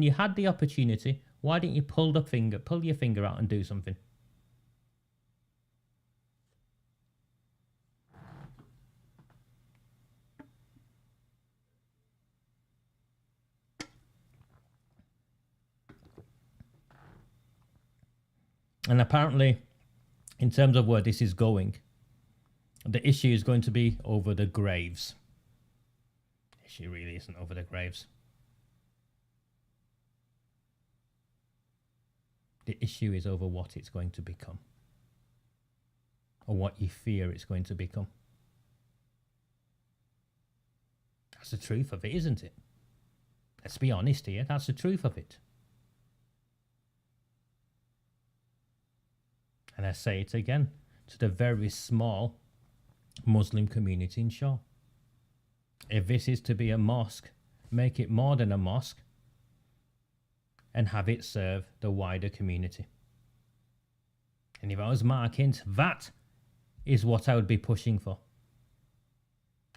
you had the opportunity, why didn't you pull your finger out and do something? And apparently, in terms of where this is going, the issue is going to be over the graves. The issue really isn't over the graves. The issue is over what it's going to become, or what you fear it's going to become. That's the truth of it, isn't it? Let's be honest here, that's the truth of it. And I say it again, to the very small Muslim community in Shaw. If this is to be a mosque, make it more than a mosque and have it serve the wider community. And if I was Mark Hint, that is what I would be pushing for.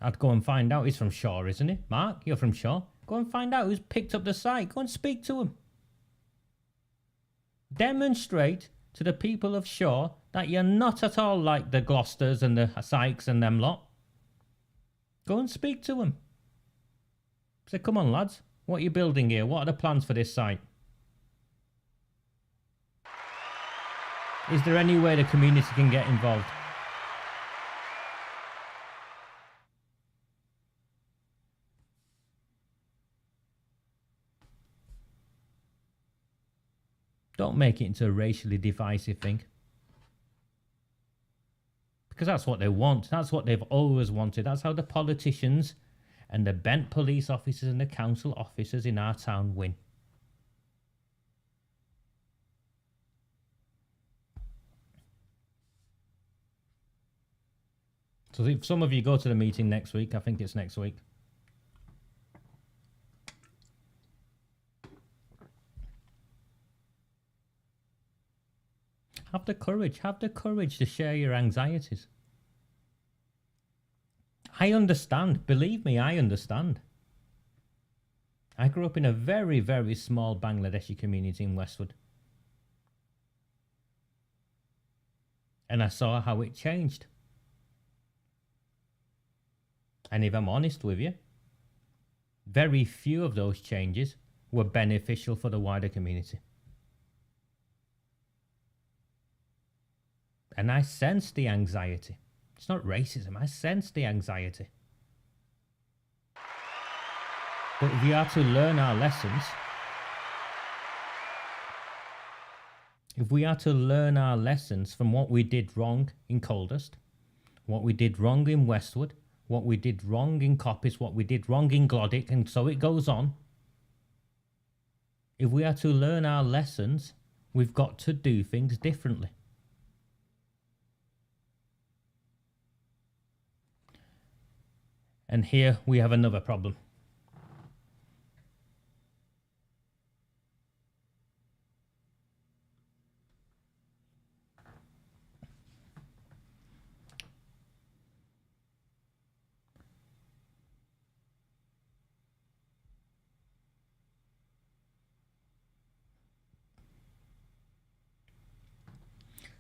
I'd go and find out. He's from Shaw, isn't he? Mark, you're from Shaw. Go and find out who's picked up the site. Go and speak to him. Demonstrate to the people of Shaw that you're not at all like the Gloucesters and the Sykes and them lot. Go and speak to them. Say, come on lads, what are you building here? What are the plans for this site? Is there any way the community can get involved? Don't make it into a racially divisive thing. Because that's what they want. That's what they've always wanted. That's how the politicians and the bent police officers and the council officers in our town win. So if some of you go to the meeting next week, I think it's next week, have the courage to share your anxieties. I understand, believe me, I understand. I grew up in a very, very small Bangladeshi community in Westwood. And I saw how it changed. And if I'm honest with you, very few of those changes were beneficial for the wider community. And I sense the anxiety. It's not racism, I sense the anxiety. But if we are to learn our lessons, if we are to learn our lessons from what we did wrong in Coldust, what we did wrong in Westwood, what we did wrong in Coppice, what we did wrong in Glodick, and so it goes on. If we are to learn our lessons, we've got to do things differently. And here we have another problem.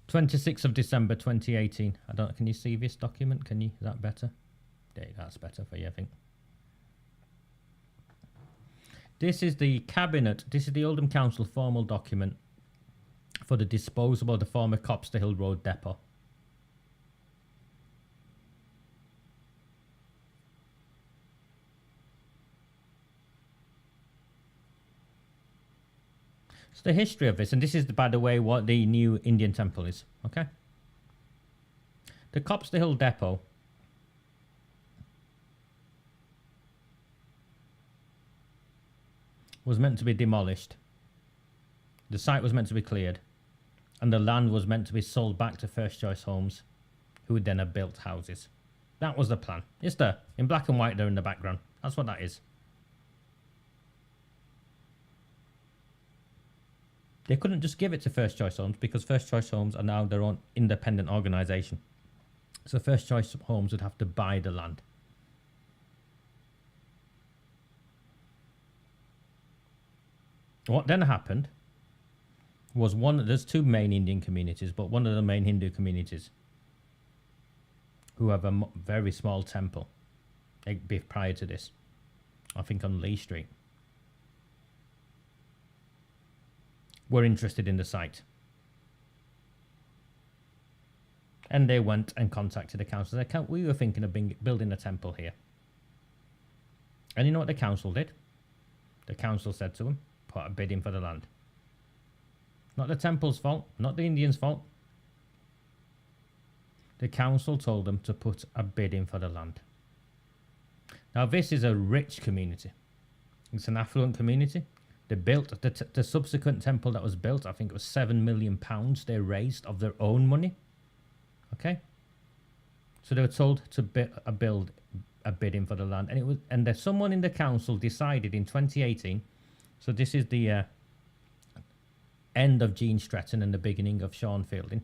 December 26th, 2018. Can you see this document? Is that better? There, that's better for you, I think. This is the cabinet. This is the Oldham Council formal document for the disposal of the former Copster Hill Road depot. It's the history of this, and this is, by the way, what the new Indian temple is. Okay. The Copster Hill depot was meant to be demolished. The site was meant to be cleared, and the land was meant to be sold back to First Choice Homes, who would then have built houses. That was the plan. It's there, in black and white there in the background. That's what that is. They couldn't just give it to First Choice Homes because First Choice Homes are now their own independent organisation. So First Choice Homes would have to buy the land. What then happened was there's two main Indian communities, but one of the main Hindu communities who have a very small temple prior to this, I think on Lee Street, were interested in the site. And they went and contacted the council. We were thinking of building a temple here. And you know what the council did? The council said to them, put a bid in for the land. Not the temple's fault, not the Indians' fault. The council told them to put a bid in for the land. Now this is a rich community. It's an affluent community. They built the subsequent temple that was built. I think it was £7 million they raised of their own money. Okay, so they were told to build a bid in for the land, and there's someone in the council decided in 2018. So this is the end of Gene Stretton and the beginning of Sean Fielding.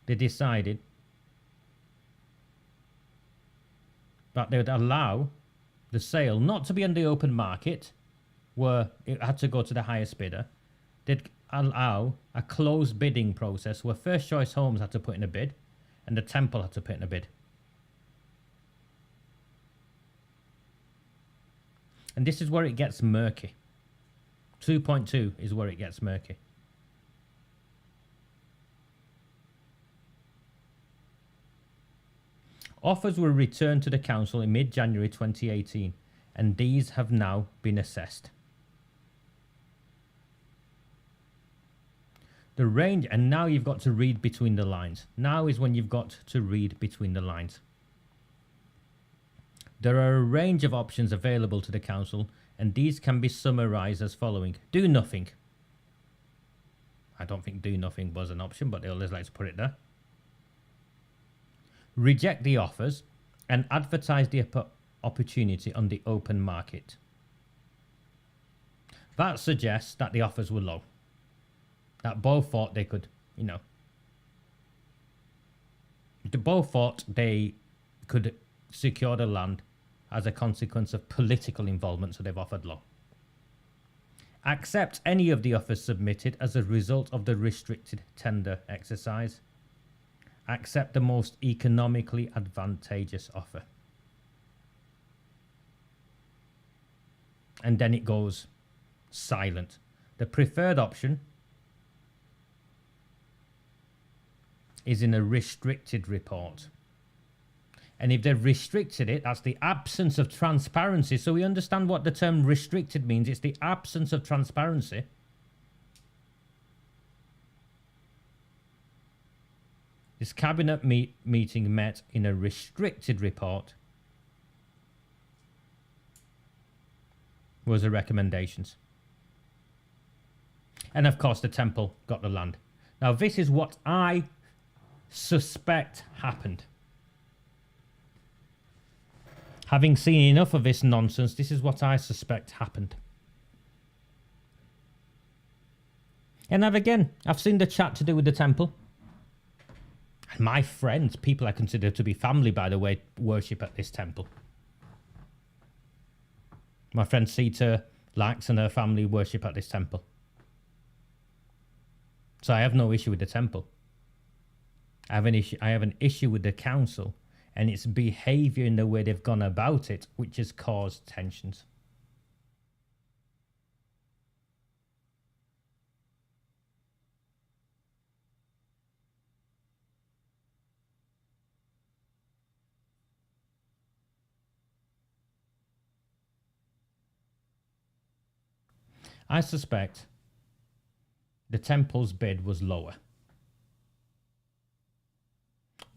They decided that they would allow the sale not to be on the open market, where it had to go to the highest bidder. They'd allow a closed bidding process where First Choice Homes had to put in a bid and the temple had to put in a bid. And this is where it gets murky. 2.2 is where it gets murky. Offers were returned to the council in mid-January 2018, and these have now been assessed. The range, and now you've got to read between the lines. Now is when you've got to read between the lines. There are a range of options available to the council, and these can be summarised as following. Do nothing. I don't think do nothing was an option, but they always like to put it there. Reject the offers and advertise the opportunity on the open market. That suggests that the offers were low. That both thought they could, they both thought they could secure the land as a consequence of political involvement, so they've offered low. Accept any of the offers submitted as a result of the restricted tender exercise. Accept the most economically advantageous offer. And then it goes silent. The preferred option is in a restricted report. And if they've restricted it, that's the absence of transparency. So we understand what the term restricted means. It's the absence of transparency. This cabinet meeting met in a restricted report. Was the recommendations. And of course the temple got the land. Now this is what I suspect happened. Having seen enough of this nonsense, this is what I suspect happened. And I've seen the chat to do with the temple. And my friends, people I consider to be family, by the way, worship at this temple. My friend Sita Lax and her family worship at this temple. So I have no issue with the temple. I have an issue with the council and its behaviour in the way they've gone about it, which has caused tensions. I suspect the temple's bid was lower.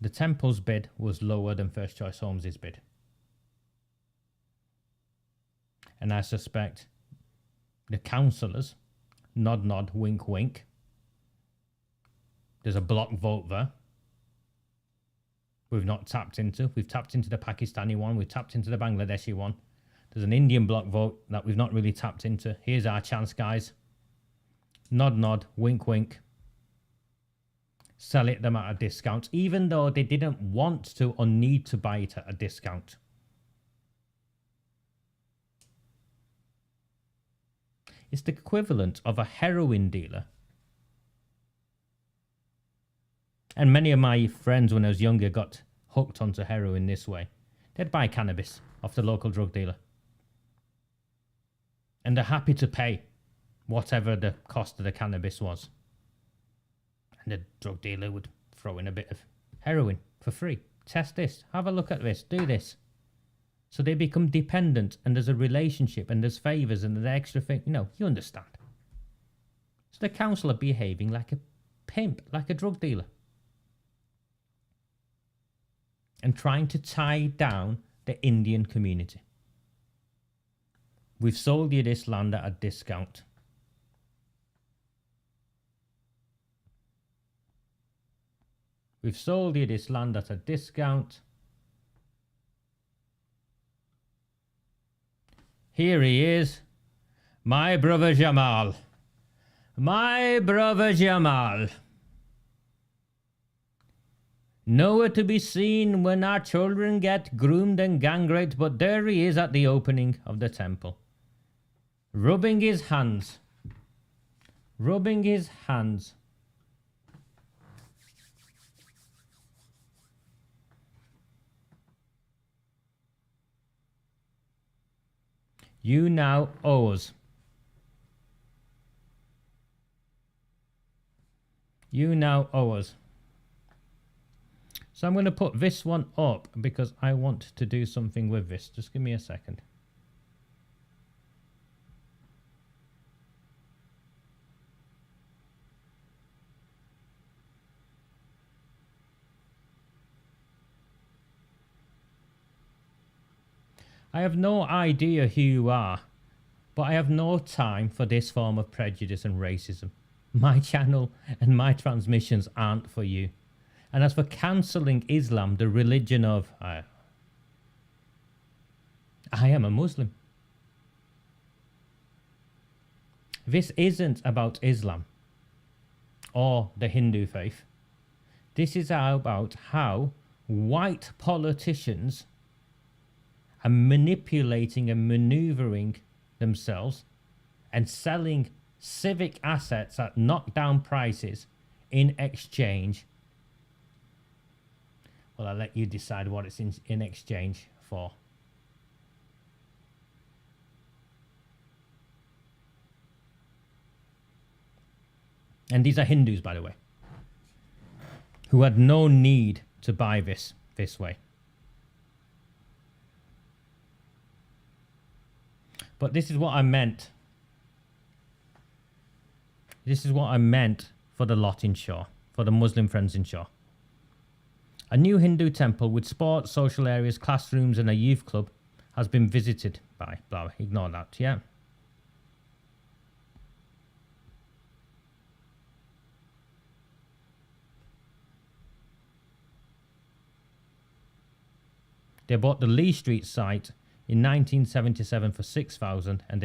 The temple's bid was lower than First Choice Homes' bid. And I suspect the councillors, nod nod, wink wink, there's a block vote there. We've not tapped into. We've tapped into the Pakistani one. We've tapped into the Bangladeshi one. There's an Indian block vote that we've not really tapped into. Here's our chance, guys. Nod, nod, wink, wink. Sell it them at a discount, even though they didn't want to or need to buy it at a discount. It's the equivalent of a heroin dealer. And many of my friends when I was younger got hooked onto heroin this way. They'd buy cannabis off the local drug dealer. And they're happy to pay whatever the cost of the cannabis was. And the drug dealer would throw in a bit of heroin for free. Test this. Have a look at this. Do this. So they become dependent and there's a relationship and there's favours and there's extra thing. You understand. So the councillor behaving like a pimp, like a drug dealer, and trying to tie down the Indian community. We've sold you this land at a discount. We've sold you this land at a discount. Here he is, my brother Jamal. My brother Jamal. Nowhere to be seen when our children get groomed and gang raped, but there he is at the opening of the temple, rubbing his hands. Rubbing his hands. You now owe us. You now owe us. So I'm going to put this one up because I want to do something with this. Just give me a second. I have no idea who you are, but I have no time for this form of prejudice and racism. My channel and my transmissions aren't for you. And as for cancelling Islam, the religion of... I am a Muslim. This isn't about Islam or the Hindu faith. This is about how white politicians are manipulating and maneuvering themselves and selling civic assets at knockdown prices in exchange. Well, I'll let you decide what it's in exchange for. And these are Hindus, by the way, who had no need to buy this way. But this is what I meant. This is what I meant for the lot in Shaw, for the Muslim friends in Shaw. A new Hindu temple with sports, social areas, classrooms and a youth club has been visited by... Blah, ignore that, yeah. They bought the Lee Street site in 1977 for 6,000, and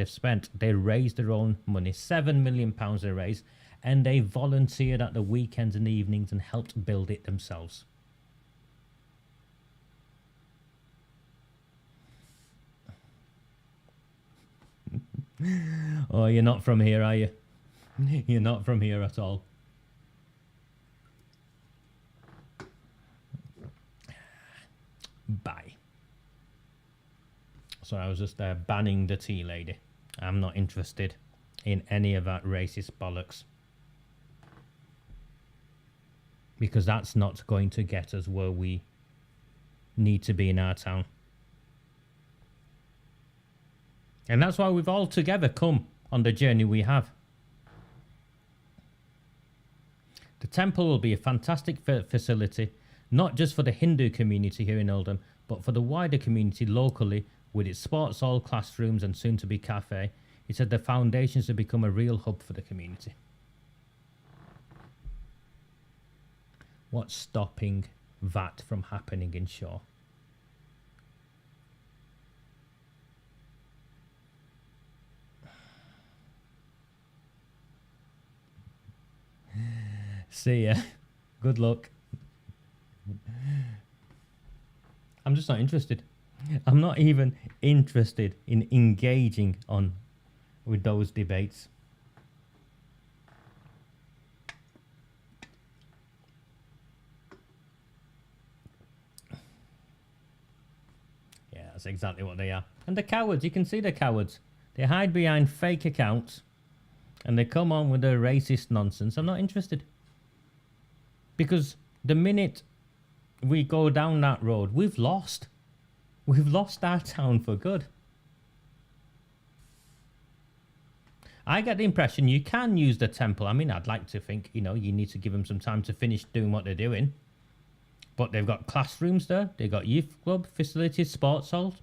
they raised their own money, £7 million they raised, and they volunteered at the weekends and evenings and helped build it themselves. Oh, you're not from here, are you? You're not from here at all. Bye. So I was just banning the tea lady. I'm not interested in any of that racist bollocks. Because that's not going to get us where we need to be in our town. And that's why we've all together come on the journey we have. The temple will be a fantastic facility, not just for the Hindu community here in Oldham, but for the wider community locally, with its sports hall, classrooms and soon to be cafe. It said the foundations to become a real hub for the community. What's stopping that from happening in Shaw? See ya. Good luck. I'm just not interested. I'm not even interested in engaging with those debates. Yeah, that's exactly what they are. And the cowards, you can see the cowards. They hide behind fake accounts and they come on with their racist nonsense. I'm not interested. Because the minute we go down that road, we've lost. We've lost our town for good. I get the impression you can use the temple. I mean, I'd like to think, you need to give them some time to finish doing what they're doing. But they've got classrooms there. They've got youth club facilities, sports halls.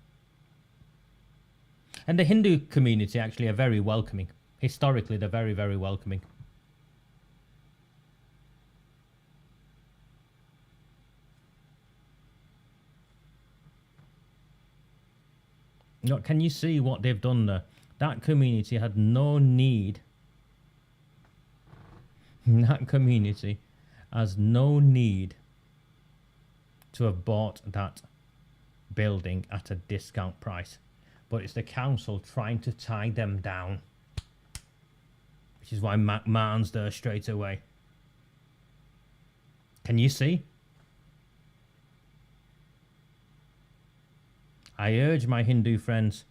And the Hindu community actually are very welcoming. Historically, they're very, very welcoming. Look, can you see what they've done there? That community had no need. That community has no need to have bought that building at a discount price. But it's the council trying to tie them down. Which is why McMahon's there straight away. Can you see? I urge my Hindu friends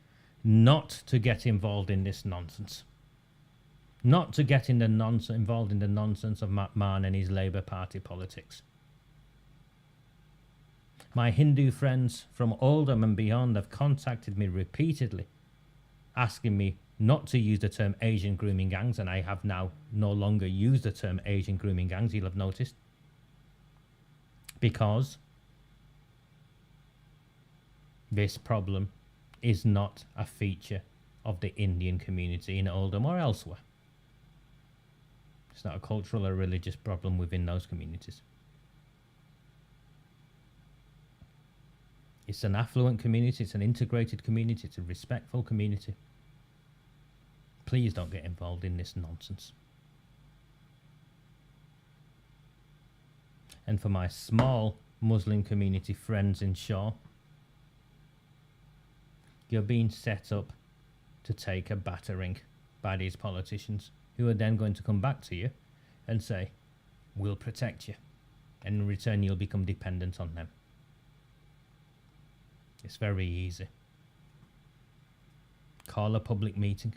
not to get involved in this nonsense. Not to get involved in the nonsense of McMahon and his Labour Party politics. My Hindu friends from Oldham and beyond have contacted me repeatedly, asking me not to use the term Asian grooming gangs, and I have now no longer used the term Asian grooming gangs, you'll have noticed. Because this problem is not a feature of the Indian community in Oldham or elsewhere. It's not a cultural or religious problem within those communities. It's an affluent community, it's an integrated community, it's a respectful community. Please don't get involved in this nonsense. And for my small Muslim community friends in Shaw, you're being set up to take a battering by these politicians who are then going to come back to you and say, we'll protect you. And in return, you'll become dependent on them. It's very easy. Call a public meeting.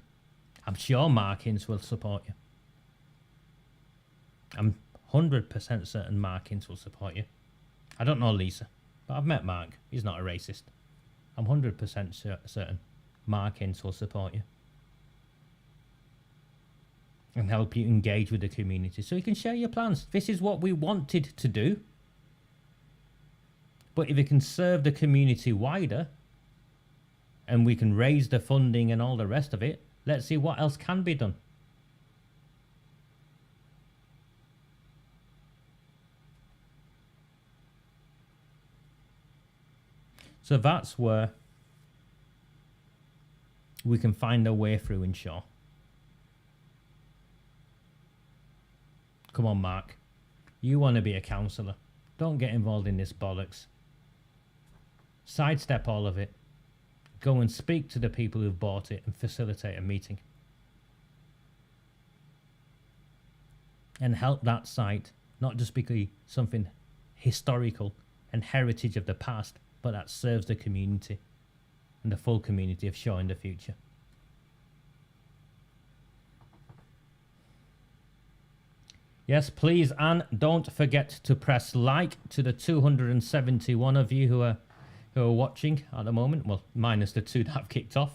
I'm sure Mark Ince will support you. I'm 100% certain Mark Ince will support you. I don't know Lisa, but I've met Mark. He's not a racist. I'm 100% certain Mark Ince will support you and help you engage with the community so you can share your plans. This is what we wanted to do. But if it can serve the community wider and we can raise the funding and all the rest of it, let's see what else can be done. So that's where we can find a way through in Shaw. Come on, Mark. You want to be a councillor. Don't get involved in this bollocks. Sidestep all of it. Go and speak to the people who've bought it and facilitate a meeting. And help that site not just be something historical and heritage of the past, but that serves the community and the full community of Shaw in the future. Yes, please, and don't forget to press like to the 271 of you who are watching at the moment. Well, minus the 2 that have kicked off.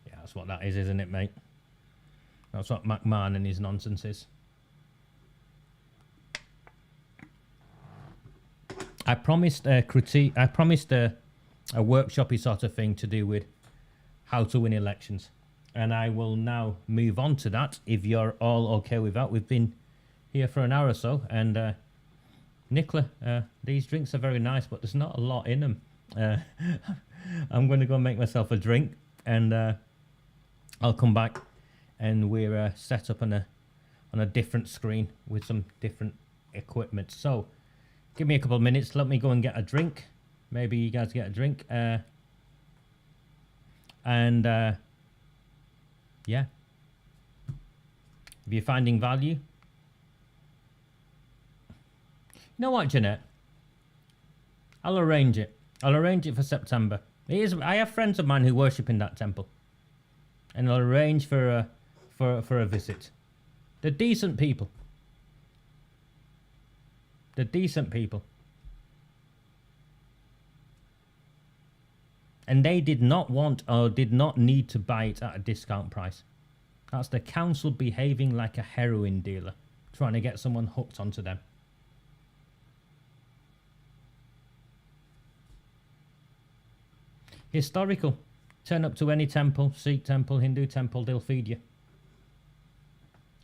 Yeah, that's what that is, isn't it, mate? That's what McMahon and his nonsense is. I promised a critique. I promised a workshopy sort of thing to do with how to win elections, and I will now move on to that. If you're all okay with that, we've been here for an hour or so, and Nicola, these drinks are very nice, but there's not a lot in them. I'm going to go make myself a drink, and I'll come back, and we're set up on a different screen with some different equipment. So give me a couple of minutes. Let me go and get a drink. Maybe you guys get a drink. Yeah. If you're finding value. You know what, Jeanette? I'll arrange it. I'll arrange it for September. I have friends of mine who worship in that temple. And I'll arrange for a visit. They're decent people. They're decent people. And they did not want or did not need to buy it at a discount price. That's the council behaving like a heroin dealer, trying to get someone hooked onto them. Historical. Turn up to any temple, Sikh temple, Hindu temple, they'll feed you.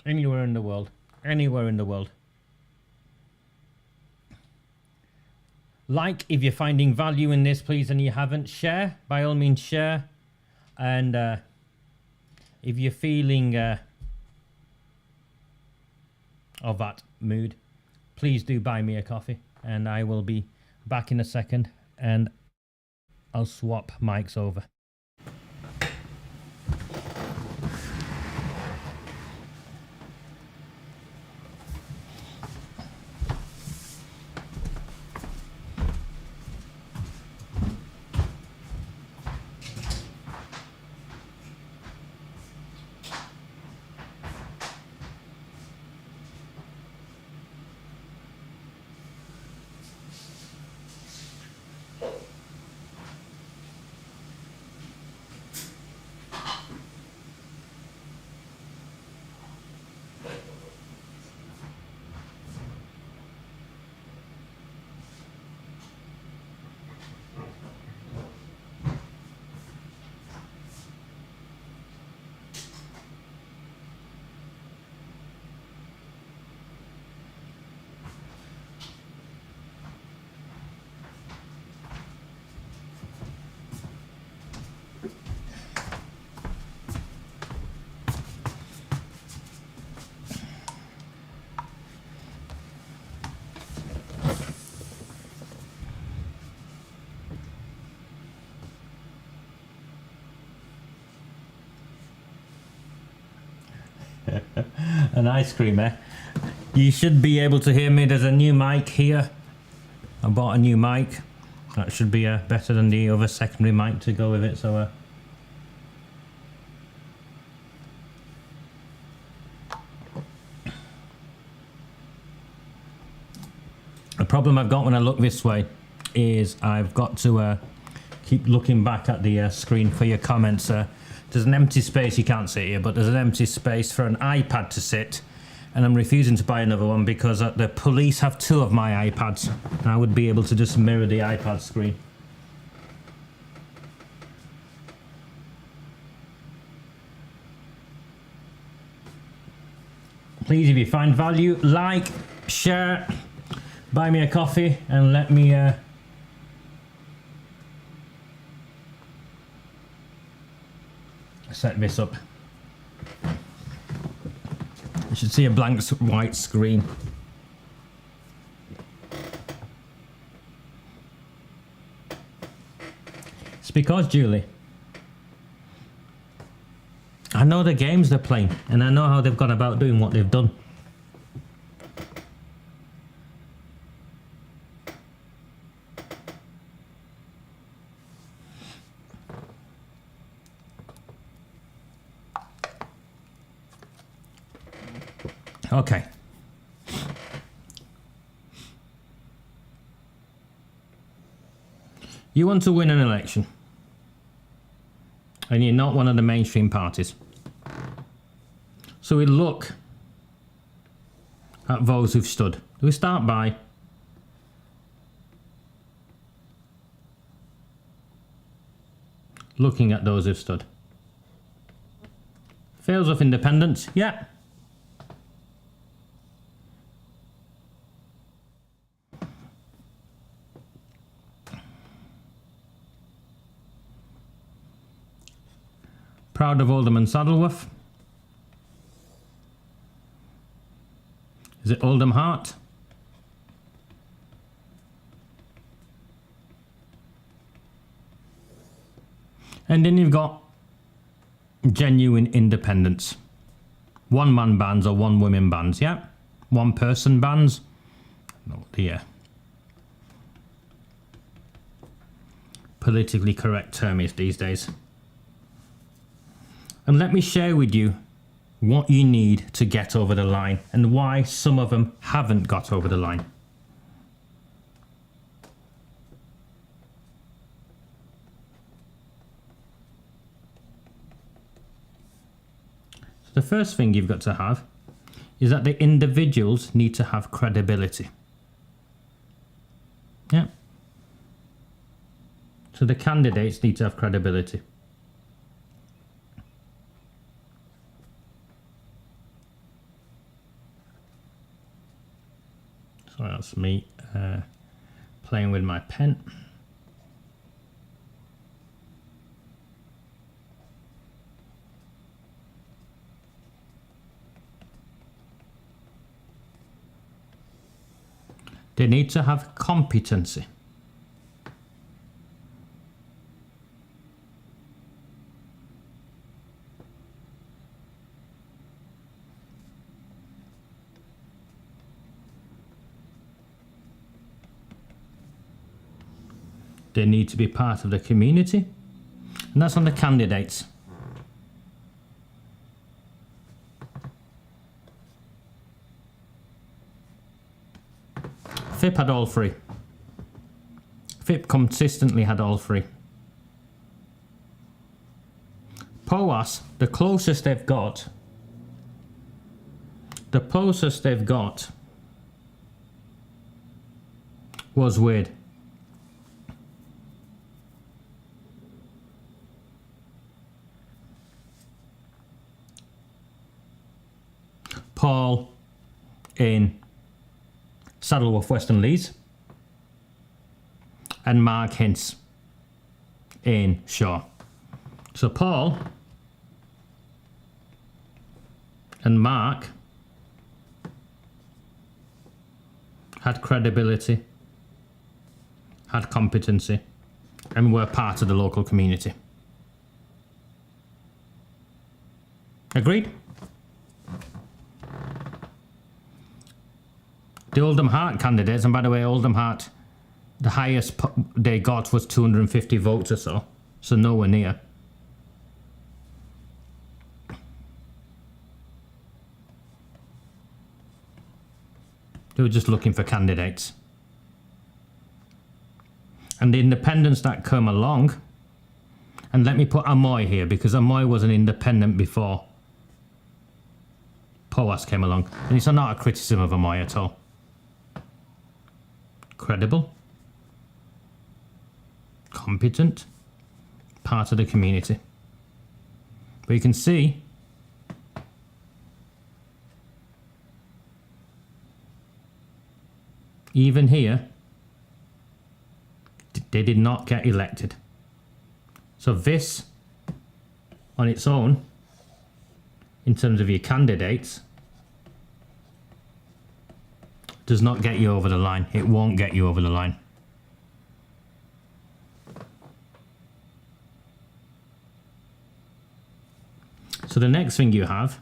Anywhere in the world. Anywhere in the world. Like if you're finding value in this, please, and you haven't, share. By all means, share. And if you're feeling of that mood, please do buy me a coffee. And I will be back in a second. And I'll swap mics over. An ice cream, eh? You should be able to hear me. There's a new mic here. I bought a new mic. That should be better than the other secondary mic to go with it. So the problem I've got when I look this way is I've got to keep looking back at the screen for your comments. There's an empty space, you can't sit here, but there's an empty space for an iPad to sit, and I'm refusing to buy another one because the police have two of my iPads, and I would be able to just mirror the iPad screen. Please, if you find value, like, share, buy me a coffee, and let me set this up. You should see a blank white screen. It's because, Julie, I know the games they're playing, and I know how they've gone about doing what they've done. Okay. You want to win an election, and you're not one of the mainstream parties. So we look at those who've stood. We start by looking at those who've stood. Fails of independence, yeah. Proud of Oldham and Saddleworth. Is it Oldham Heart? And then you've got genuine independence. One-man bands or one-women bands, yeah? One-person bands. Oh dear. Politically correct term is these days. And let me share with you what you need to get over the line and why some of them haven't got over the line. The first thing you've got to have is that the individuals need to have credibility. Yeah. So the candidates need to have credibility. So that's me playing with my pen. They need to have competency. They need to be part of the community, and that's on the candidates. FIP had all three. FIP consistently had all three. POAS, the closest they've got was with Paul in Saddleworth Western Leeds and Mark Hints in Shaw. So Paul and Mark had credibility, had competency, and were part of the local community. Agreed? The Oldham Hart candidates, and by the way, Oldham Hart, the highest they got was 250 votes or so, so nowhere near. They were just looking for candidates. And the independents that come along, and let me put Amoy here, because Amoy was an independent before POAS came along. And it's not a criticism of Amoy at all. Credible, competent, part of the community. But you can see even here they did not get elected. So this on its own, in terms of your candidates, does not get you over the line. It won't get you over the line. So the next thing you have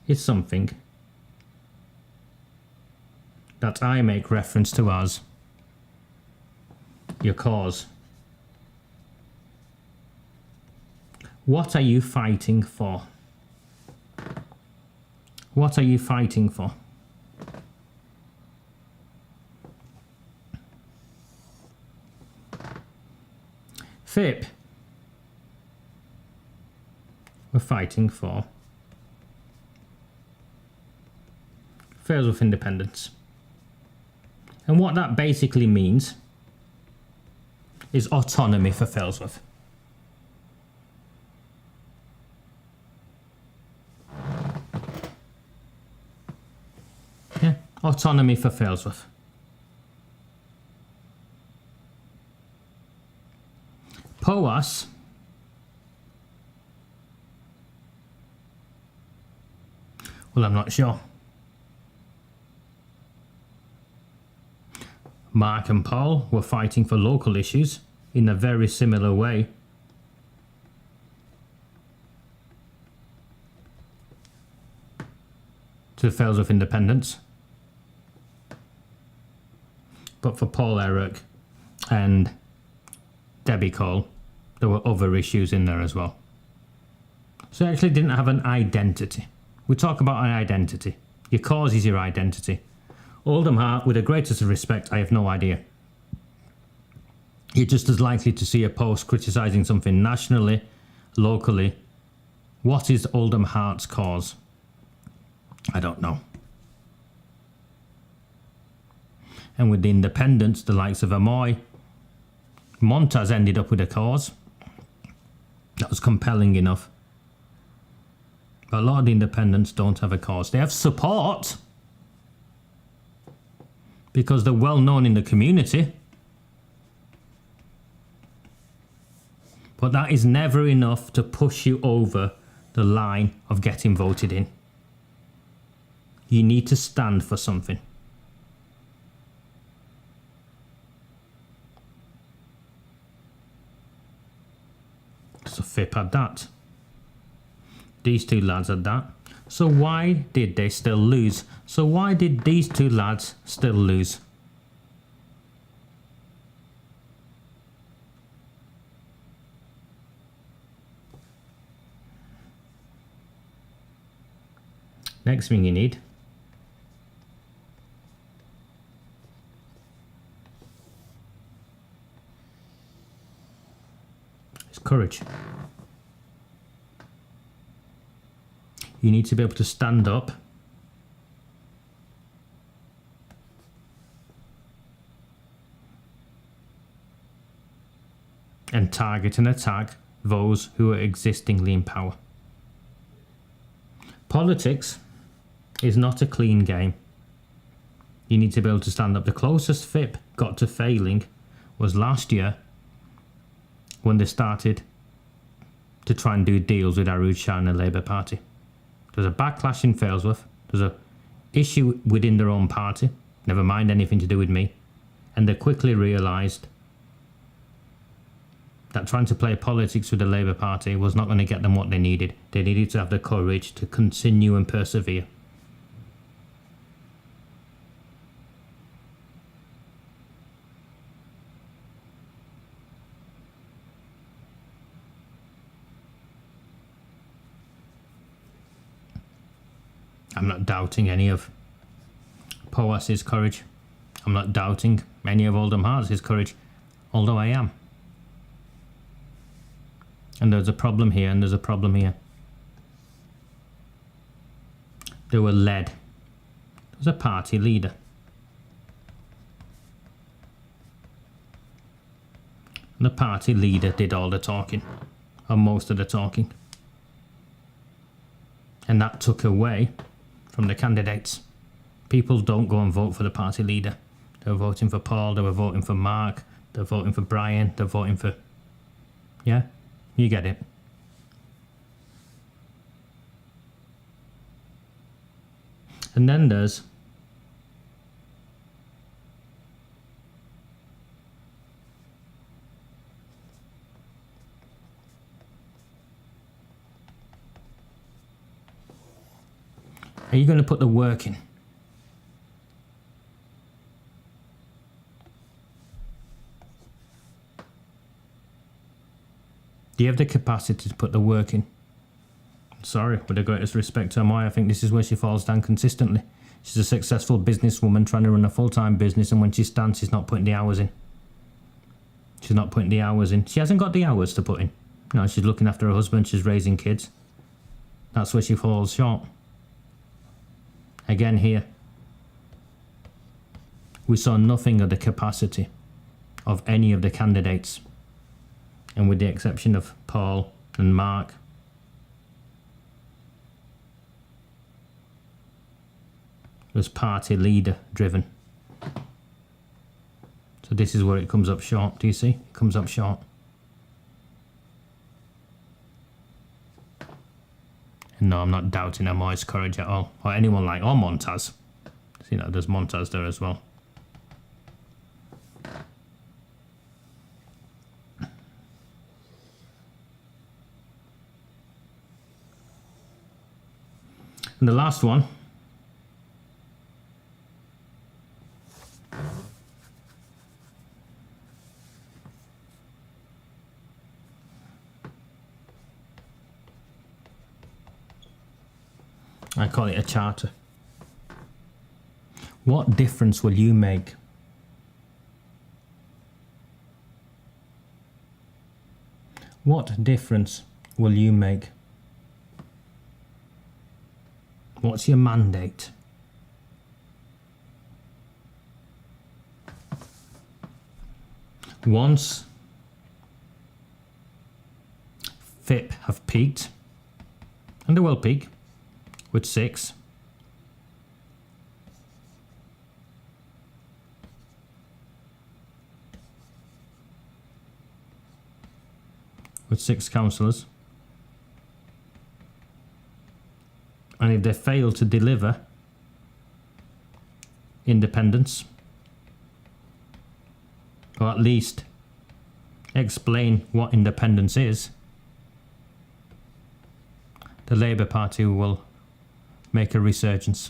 is something that I make reference to as your cause. What are you fighting for? What are you fighting for? FIP were fighting for Failsworth independence. And what that basically means is autonomy for Failsworth. Yeah, autonomy for Failsworth. POAS well, I'm not sure. Mark and Paul were fighting for local issues in a very similar way. To Failsworth independence. But for Paul Eric and Debbie Cole, there were other issues in there as well. So they actually didn't have an identity. We talk about an identity. Your cause is your identity. Oldham Hart, with the greatest of respect, I have no idea. You're just as likely to see a post criticising something nationally locally, what is Oldham Heart's cause? I don't know. And with the independents, the likes of Amoy, Montaz ended up with a cause that was compelling enough. But a lot of the independents don't have a cause. They have support because they're well known in the community. But that is never enough to push you over the line of getting voted in. You need to stand for something. So FIP had that. These two lads had that. So why did they still lose? So why did these two lads still lose? Next thing you need is courage. You need to be able to stand up and target and attack those who are existingly in power. Politics is not a clean game. You need to be able to stand up. The closest FIP got to failing was last year when they started to try and do deals with Arud Shah and the Labour Party. There's a backlash in Failsworth. There's an issue within their own party, never mind anything to do with me. And they quickly realised that trying to play politics with the Labour Party was not going to get them what they needed. They needed to have the courage to continue and persevere. I'm not doubting any of Powas's courage. I'm not doubting any of Oldham Heart's courage, although I am. And there's a problem here, and there's a problem here. They were led. There's a party leader. And the party leader did all the talking, or most of the talking. And that took away from the candidates. People don't go and vote for the party leader. They were voting for Paul, they were voting for Mark, they're voting for Brian, they're voting for... Yeah? You get it. And then there's are you going to put the work in? Do you have the capacity to put the work in? Sorry, with the greatest respect to Amoy, I think this is where she falls down consistently. She's a successful businesswoman trying to run a full-time business, and when she stands, she's not putting the hours in. She's not putting the hours in. She hasn't got the hours to put in. No, she's looking after her husband, she's raising kids. That's where she falls short. Again here, we saw nothing of the capacity of any of the candidates. And with the exception of Paul and Mark, it was party leader driven. So this is where it comes up short. Do you see? It comes up short. And no, I'm not doubting Amoy's courage at all. Or anyone like, or Montaz. You know, there's Montaz there as well. And the last one I call it a charter. What difference will you make? What difference will you make? What's your mandate? Once FIP have peaked, and they will peak with 6, councillors, and if they fail to deliver independence, or at least explain what independence is, the Labour Party will make a resurgence.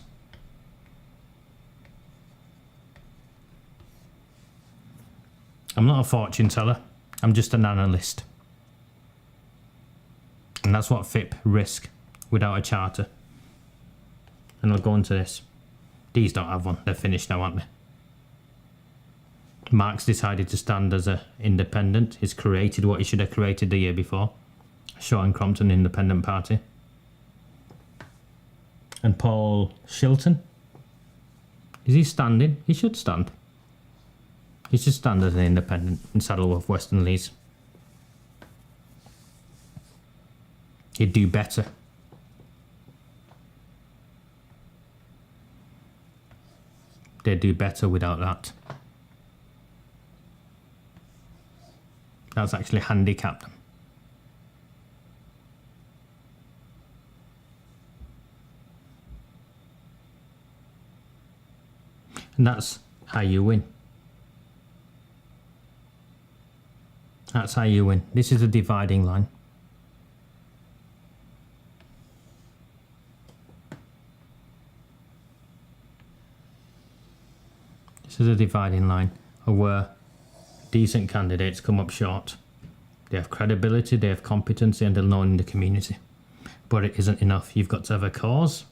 I'm not a fortune teller, I'm just an analyst. And that's what FIP risk without a charter. And I'll go into this. These don't have one, they're finished now, aren't they? Mark's decided to stand as an independent. He's created what he should have created the year before. Sean Crompton Independent Party. And Paul Shilton. Is he standing? He should stand. He should stand as an independent in Saddleworth Western Lees. He'd do better. They'd do better without that. That's actually handicapped them. And that's how you win. That's how you win. This is a dividing line. This is a dividing line of where decent candidates come up short. They have credibility, they have competency, and they're known in the community. But it isn't enough. You've got to have a cause.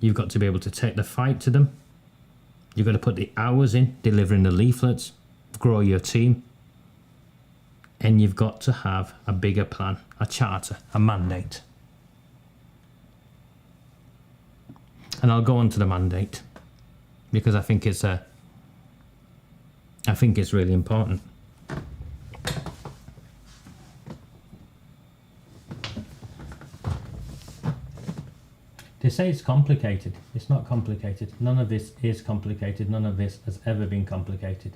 You've got to be able to take the fight to them. You've got to put the hours in, delivering the leaflets, grow your team. And you've got to have a bigger plan, a charter, a mandate. And I'll go on to the mandate because I think it's really important. They say it's complicated. It's not complicated. None of this is complicated. None of this has ever been complicated.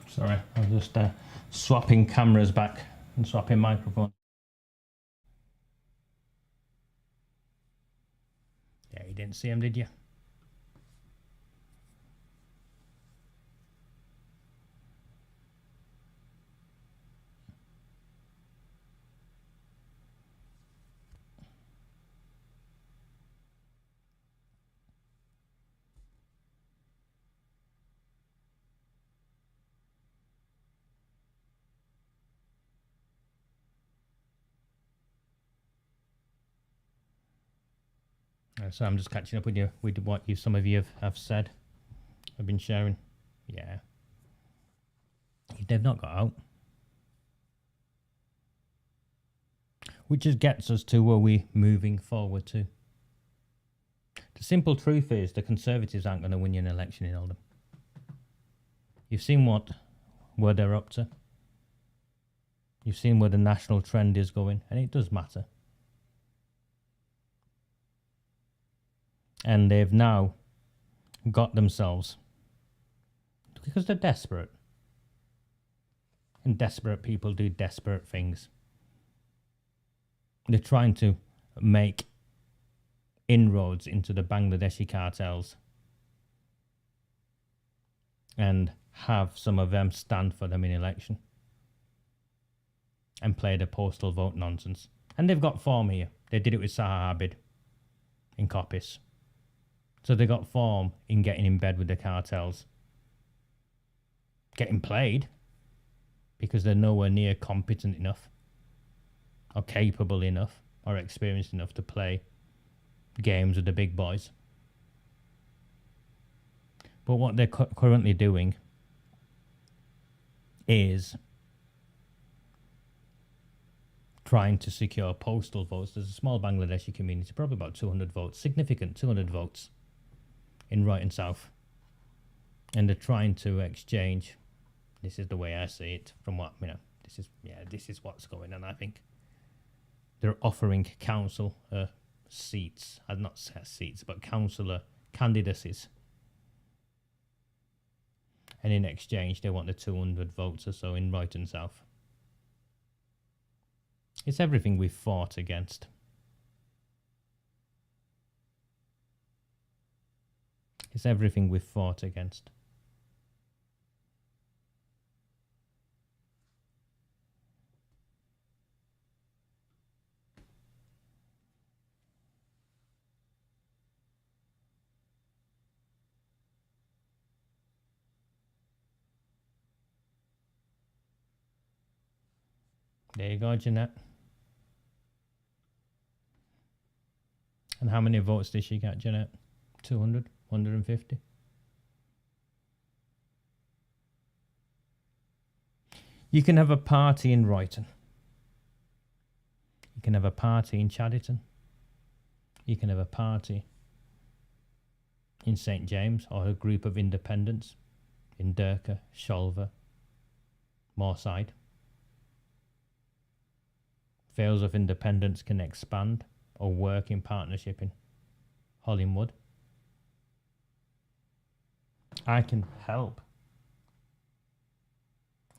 Sorry, I'm just swapping cameras back and swapping microphones. Yeah, you didn't see him, did you? So I'm just catching up with you with what some of you have said. I've been sharing. Yeah. They've not got out. Which just gets us to where we're moving forward to. The simple truth is the Conservatives aren't going to win you an election in Oldham. You've seen where they're up to. You've seen where the national trend is going, and it does matter. And they've now got themselves, because they're desperate. And desperate people do desperate things. They're trying to make inroads into the Bangladeshi cartels and have some of them stand for them in election and play the postal vote nonsense. And they've got form here. They did it with SAHA ABID in Coppice. So they got form in getting in bed with the cartels. Getting played because they're nowhere near competent enough or capable enough or experienced enough to play games with the big boys. But what they're currently doing is trying to secure postal votes. There's a small Bangladeshi community, probably about 200 votes, significant 200 votes in right and south. And they're trying to exchange, this is the way I see it, from what, this is what's going on, I think. They're offering council seats, not seats, but councillor candidacies. And in exchange, they want the 200 votes or so in right and south. It's everything we've fought against. It's everything we've fought against. There you go, Jeanette. And how many votes did she get, Jeanette? 200? 150? You can have a party in Royton. You can have a party in Chadderton. You can have a party in St. James, or a group of independents in Durka, Sholver, Moorside. Fails of independence can expand or work in partnership in Hollingwood. I can help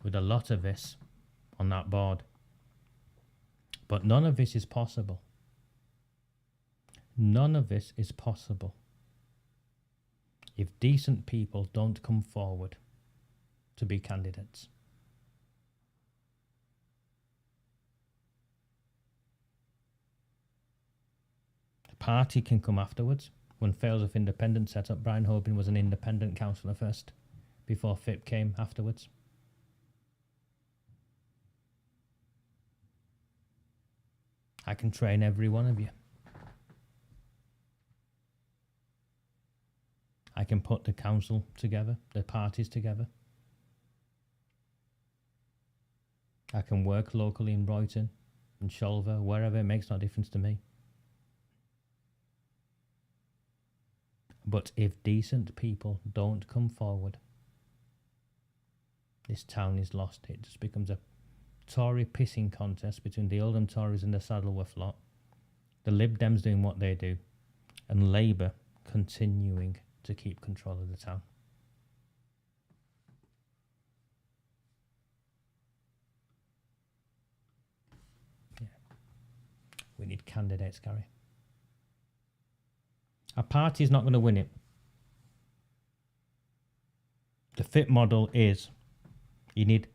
with a lot of this on that board. But none of this is possible. None of this is possible if decent people don't come forward to be candidates. The party can come afterwards. When Fails of Independence set up, Brian Hobin was an independent councillor first, before FIP came afterwards. I can train every one of you. I can put the council together, the parties together. I can work locally in Royton, in Sholver, wherever, it makes no difference to me. But if decent people don't come forward, this town is lost. It just becomes a Tory pissing contest between the Oldham Tories and the Saddleworth lot. The Lib Dems doing what they do, and Labour continuing to keep control of the town. Yeah. We need candidates, Gary. A party's not going to win it. The FIP model is you need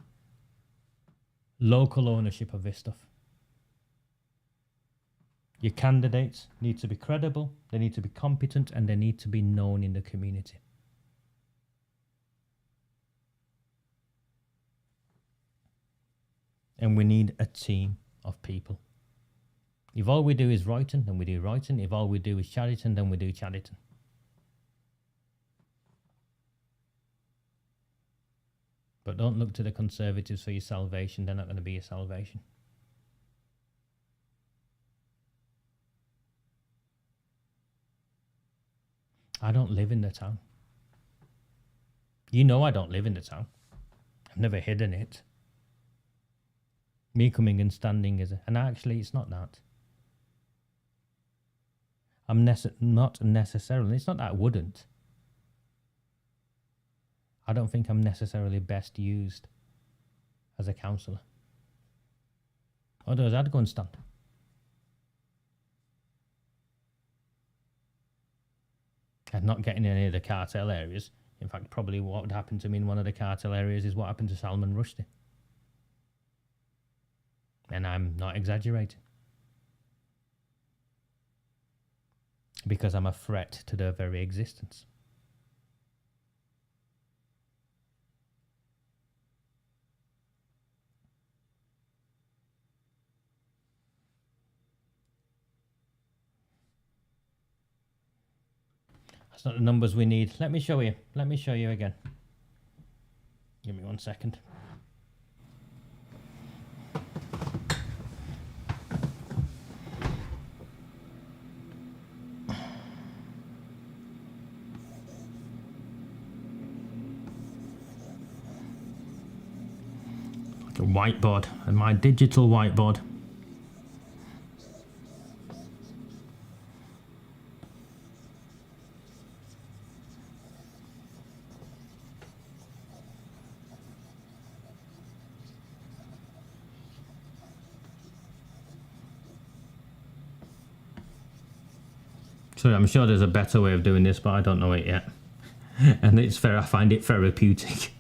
local ownership of this stuff. Your candidates need to be credible, they need to be competent, and they need to be known in the community. And we need a team of people. If all we do is Royton, then we do Royton. If all we do is Chadderton, then we do Chadderton. But don't look to the Conservatives for your salvation. They're not going to be your salvation. I don't live in the town. You know I don't live in the town. I've never hidden it. Me coming and standing as a... And actually, it's not that. I'm not necessarily... It's not that I wouldn't. I don't think I'm necessarily best used as a councillor. Otherwise, I'd go and stand. and not getting in any of the cartel areas. In fact, probably what would happen to me in one of the cartel areas is what happened to Salman Rushdie. And I'm not exaggerating. Because I'm a threat to their very existence. That's not the numbers we need. Let me show you. Let me show you again. Give me 1 second. Like a whiteboard, and my digital whiteboard. So I'm sure there's a better way of doing this, but I don't know it yet. And it's fair, I find it therapeutic.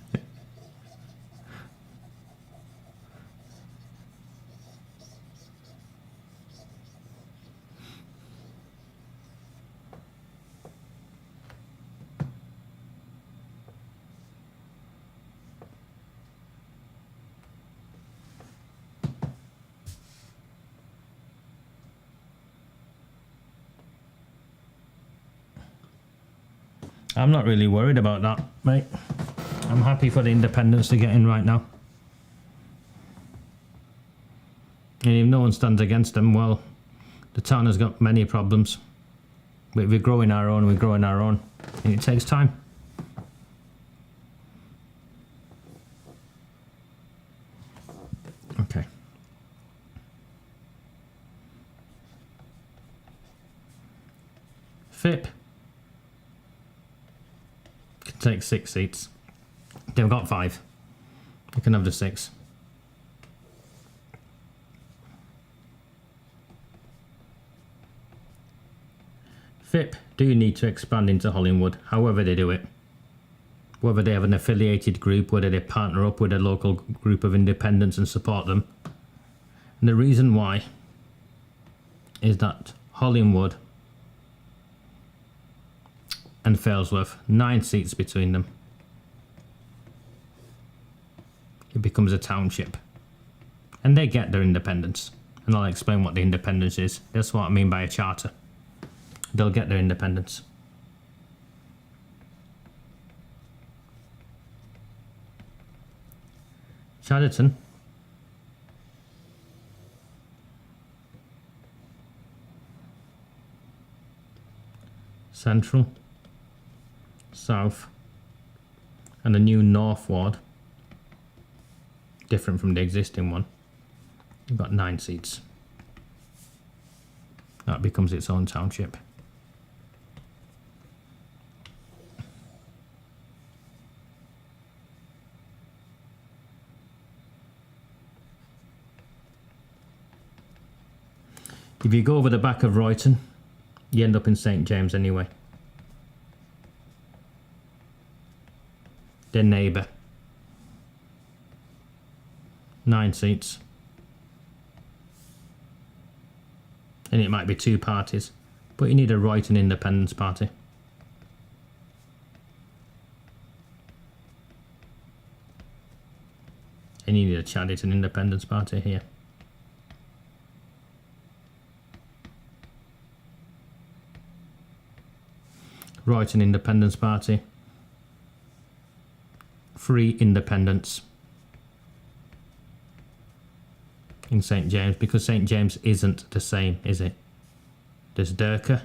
I'm not really worried about that, mate. I'm happy for the independents to get in right now. And if no one stands against them, well, the town has got many problems. But we're growing our own, we're growing our own. And it takes time. Okay. FIP. Take 6 seats. They've got 5. You can have the 6. FIP do need to expand into Hollingwood, however they do it. Whether they have an affiliated group, whether they partner up with a local group of independents and support them. And the reason why is that Hollingwood and Failsworth, 9 seats between them. It becomes a township. And they get their independence. And I'll explain what the independence is. That's what I mean by a charter. They'll get their independence. Chadderton. Central. South, and a new North Ward, different from the existing one. You've got 9 seats. That becomes its own township. If you go over the back of Royton, you end up in St James anyway. Their neighbour. 9 seats. And it might be 2 parties, but you need a Royton Independence Party. And you need a Chadderton Independence Party here. Royton Independence Party. 3 independents in St James, because St James isn't the same, is it? There's Durka,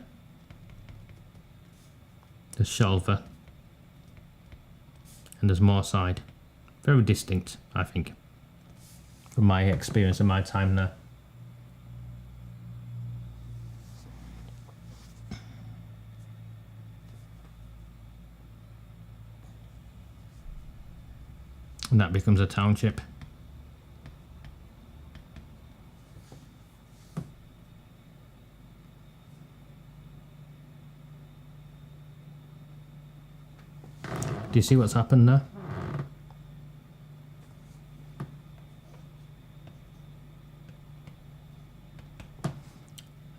there's Sholver, and there's Moorside. Very distinct, I think, from my experience and my time there. And that becomes a township. Do you see what's happened there?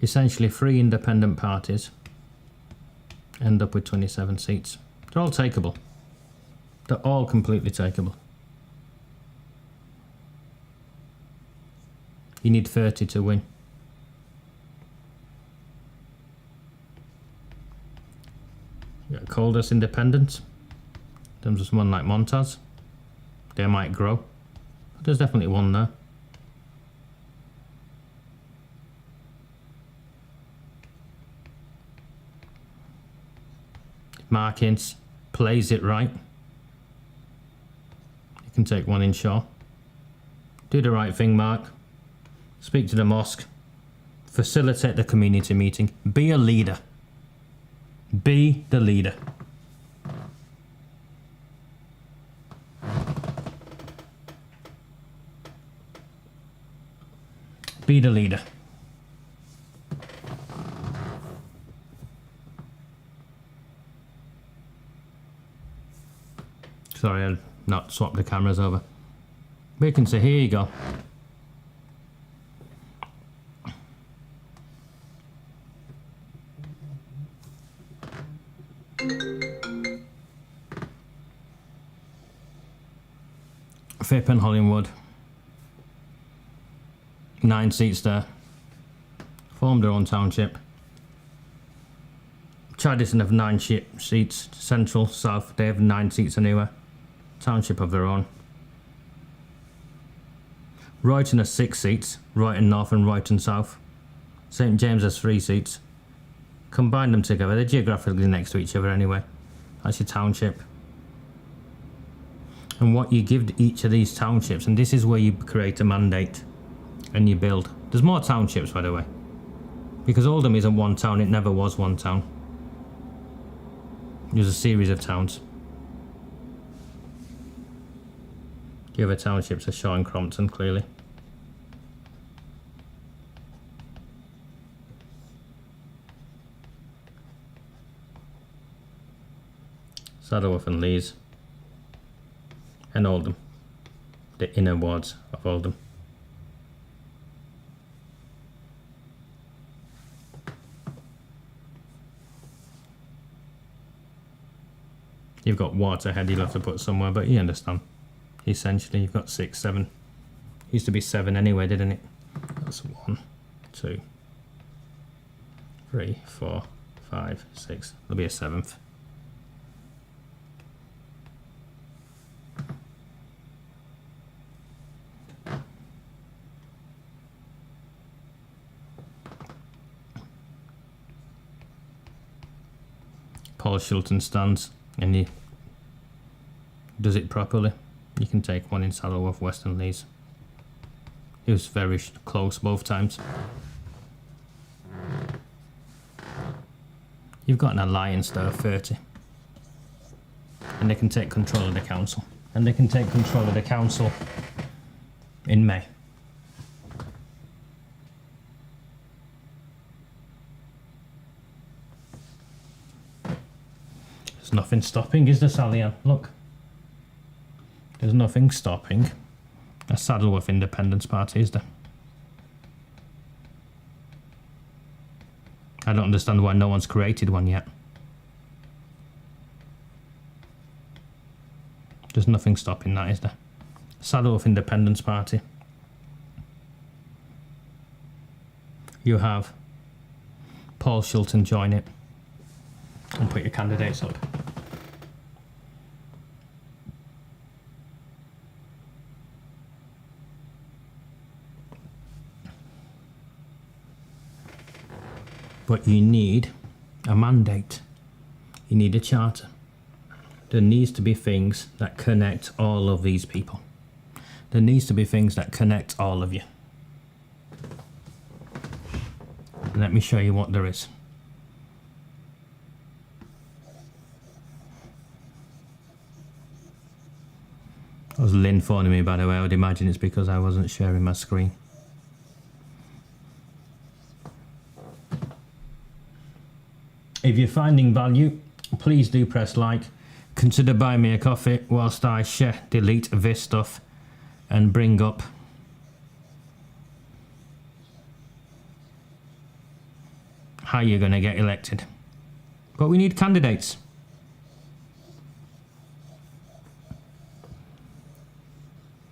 Essentially 3 independent parties end up with 27 seats. They're all takeable. They're all completely takeable. You need 30 to win. You got coldest independents. In terms of someone like Montaz, they might grow. But there's definitely one there. Markins plays it right. You can take one in Shaw. Do the right thing, Mark. Speak to the mosque. Facilitate the community meeting. Be a leader. Be the leader. Be the leader. Sorry, I'll not swap the cameras over. We can say, here you go. Phipp and Hollingwood. 9 seats there. Formed their own township. Chaddison have 9 seats. Central, South, they have 9 seats anywhere. Township of their own. Royton has 6 seats. Royton North and Royton South. St James has 3 seats. Combine them together. They're geographically next to each other anyway. That's your township. And what you give each of these townships, and this is where you create a mandate and you build. There's more townships, by the way. Because Oldham isn't one town, it never was one town. There's a series of towns. The other townships are Shaw and Crompton, clearly. Saddleworth and Lees. And Oldham. The inner wards of Oldham. You've got Waterhead you'll have to put somewhere, but you understand. Essentially, you've got 6, 7. Used to be 7 anyway, didn't it? That's 1, 2, 3, 4, 5, 6. There'll be a 7th. Paul Shilton stands and he does it properly. You can take one in Saddleworth, Western Lees. It was very close both times. You've got an alliance there of 30. And they can take control of the council. And they can take control of the council in May. There's nothing stopping, is there, Sally Ann? Look. There's nothing stopping a Saddleworth Independence Party, is there? I don't understand why no one's created one yet. There's nothing stopping that, is there? Saddleworth Independence Party. You have Paul Shilton join it and put your candidates up. But you need a mandate. You need a charter. There needs to be things that connect all of these people. There needs to be things that connect all of you. Let me show you what there is. That was Lynn phoning me, by the way. I would imagine it's because I wasn't sharing my screen. If you're finding value, please do press like. Consider buying me a coffee whilst I delete this stuff and bring up how you're going to get elected. But we need candidates.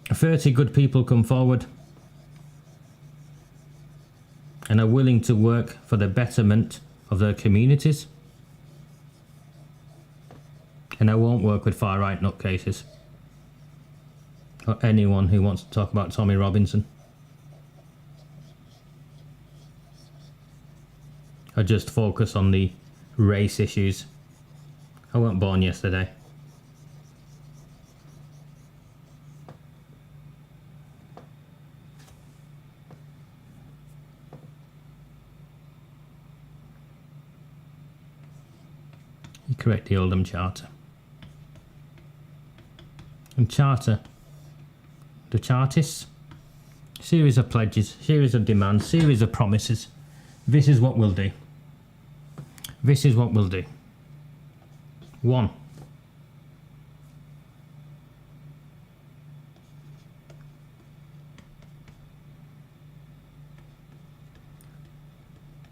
If 30 good people come forward and are willing to work for the betterment of their communities, and I won't work with far-right nutcases or anyone who wants to talk about Tommy Robinson. I just focus on the race issues. I wasn't born yesterday. You correct the Oldham Charter. And Charter, the Chartists, series of pledges, series of demands, series of promises. This is what we'll do. This is what we'll do. 1.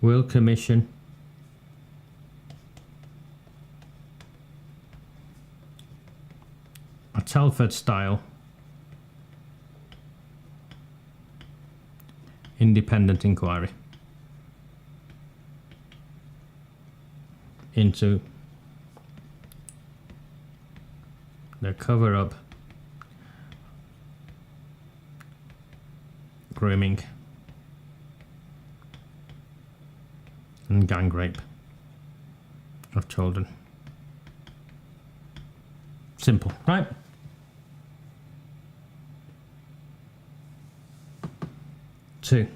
We'll commission a Telford-style independent inquiry into the cover-up, grooming and gang rape of children. Simple, right? Two.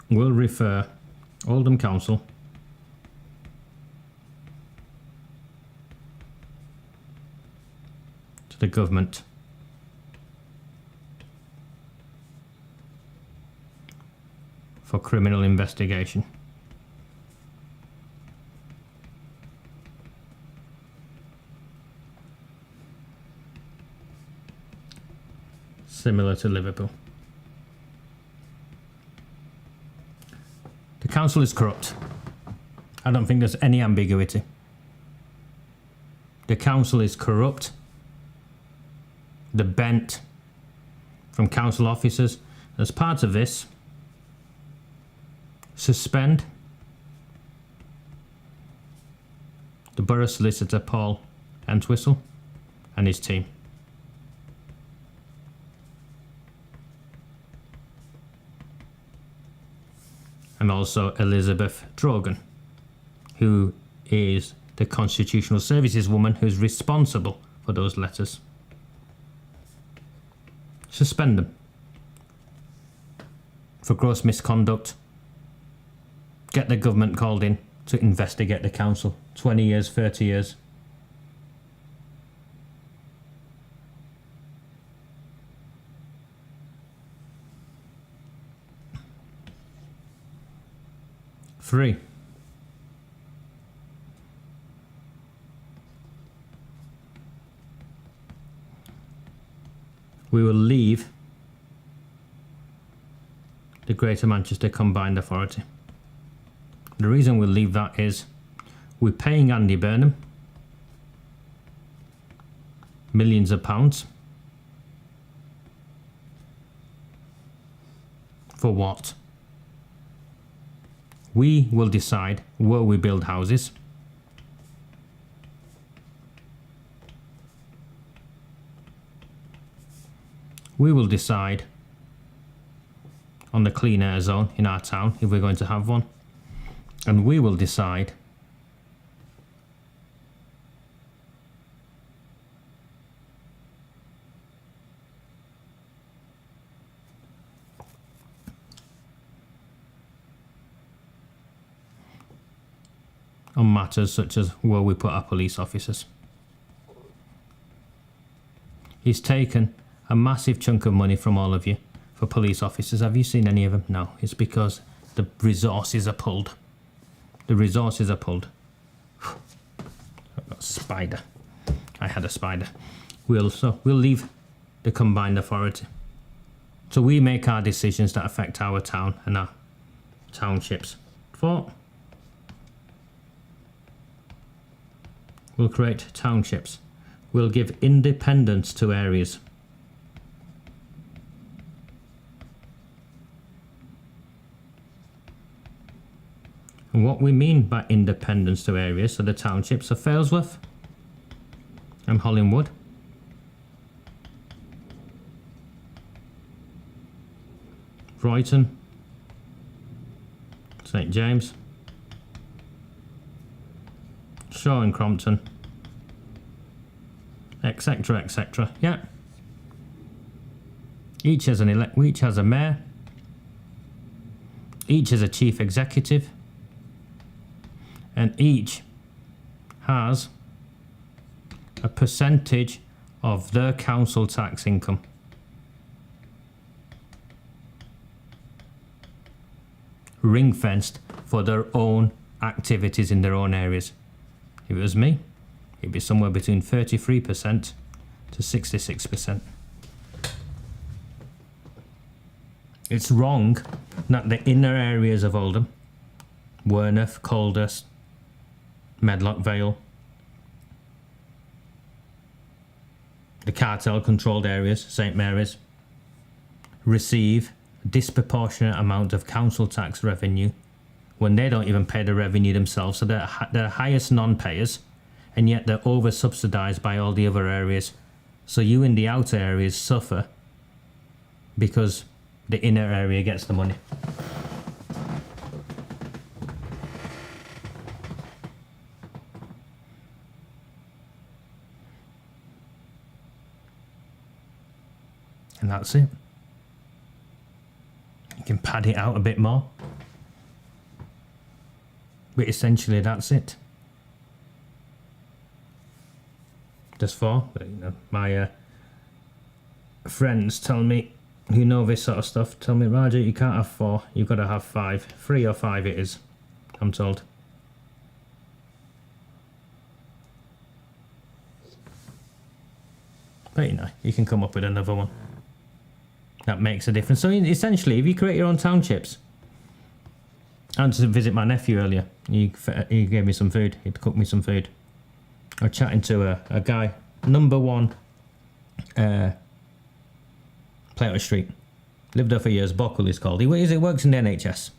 Will refer Oldham Council to the government for criminal investigation. Similar to Liverpool. The council is corrupt. I don't think there's any ambiguity. The council is corrupt. The bent from council officers. As part of this, suspend the borough solicitor Paul Entwistle and his team. And also Elizabeth Drogan, who is the Constitutional Services woman who's responsible for those letters. Suspend them for gross misconduct. Get the government called in to investigate the council. 20 years, 30 years. Three. We will leave the Greater Manchester Combined Authority. The reason we'll leave that is we're paying Andy Burnham millions of pounds. For what? We will decide where we build houses. We will decide on the clean air zone in our town, if we're going to have one. And we will decide on matters such as where we put our police officers. He's taken a massive chunk of money from all of you for police officers. Have you seen any of them? No. It's because the resources are pulled. The resources are pulled. I've got a spider. I had a spider. We'll leave the combined authority. So we make our decisions that affect our town and our townships. 4. We'll create townships. We'll give independence to areas. And what we mean by independence to areas, so the townships are Failsworth and Hollingwood, Royton, St James, Shaw and Crompton, etc, etc. Yeah. Each has a mayor. Each has a chief executive. And each has a percentage of their council tax income. Ring-fenced for their own activities in their own areas. If it was me, it'd be somewhere between 33% to 66%. It's wrong that the inner areas of Oldham, Werneth, Calder, Medlock Vale, the cartel controlled areas, St Mary's, receive a disproportionate amount of council tax revenue when they don't even pay the revenue themselves. So they're highest non-payers, and yet they're over subsidised by all the other areas. So you in the outer areas suffer because the inner area gets the money. And that's it. You can pad it out a bit more. But essentially that's it. Just 4. But, you know, my friends tell me, who know this sort of stuff, tell me, Roger, you can't have 4, you've got to have 5. 3 or 5 it is, I'm told. But you know, you can come up with another one. That makes a difference. So essentially, if you create your own townships, I went to visit my nephew earlier. He gave me some food. He'd cooked me some food. I was chatting to a guy, number 1, Plato Street. Lived there for years. Bockle is called. He works in the NHS.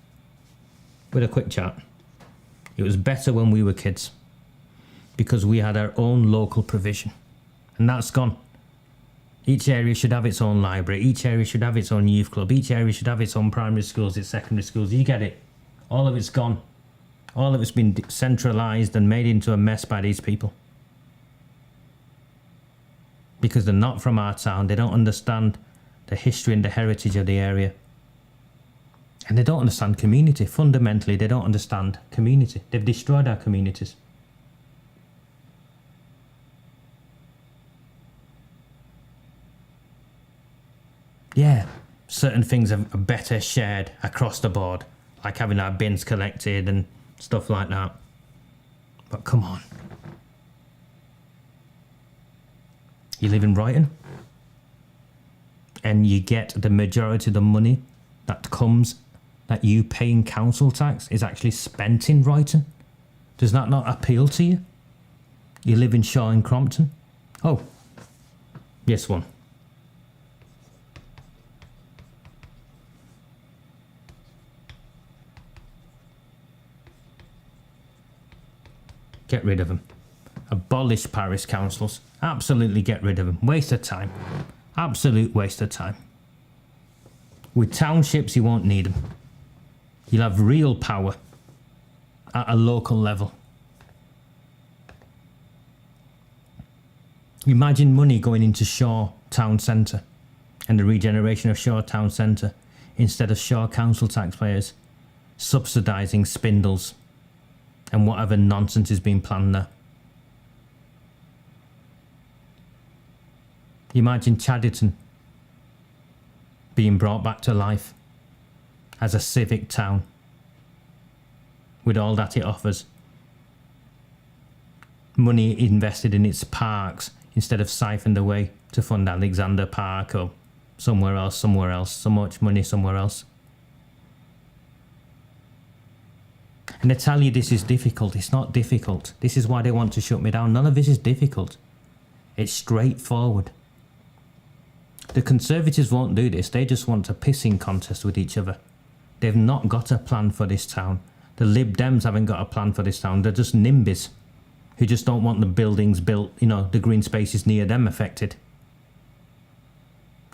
With a quick chat. It was better when we were kids because we had our own local provision, and that's gone. Each area should have its own library. Each area should have its own youth club. Each area should have its own primary schools, its secondary schools. You get it. All of it's gone. All of it's been centralised and made into a mess by these people. Because they're not from our town. They don't understand the history and the heritage of the area. And they don't understand community. Fundamentally, they don't understand community. They've destroyed our communities. Yeah, certain things are better shared across the board, like having our bins collected and stuff like that. But come on. You live in Brighton and you get the majority of the money that you pay in council tax is actually spent in Brighton. Does that not appeal to you? You live in Shaw and Crompton? Oh, yes, one. Get rid of them. Abolish parish councils. Absolutely get rid of them. Waste of time. Absolute waste of time. With townships, you won't need them. You'll have real power at a local level. Imagine money going into Shaw Town Centre and the regeneration of Shaw Town Centre instead of Shaw Council taxpayers subsidising spindles and whatever nonsense is being planned there. Imagine Chadderton being brought back to life as a civic town with all that it offers. Money invested in its parks instead of siphoned away to fund Alexander Park or somewhere else, so much money somewhere else. And I tell you this is difficult. It's not difficult. This is why they want to shut me down. None of this is difficult. It's straightforward. The Conservatives won't do this. They just want a pissing contest with each other. They've not got a plan for this town. The Lib Dems haven't got a plan for this town. They're just NIMBYs who just don't want the buildings built, you know, the green spaces near them affected.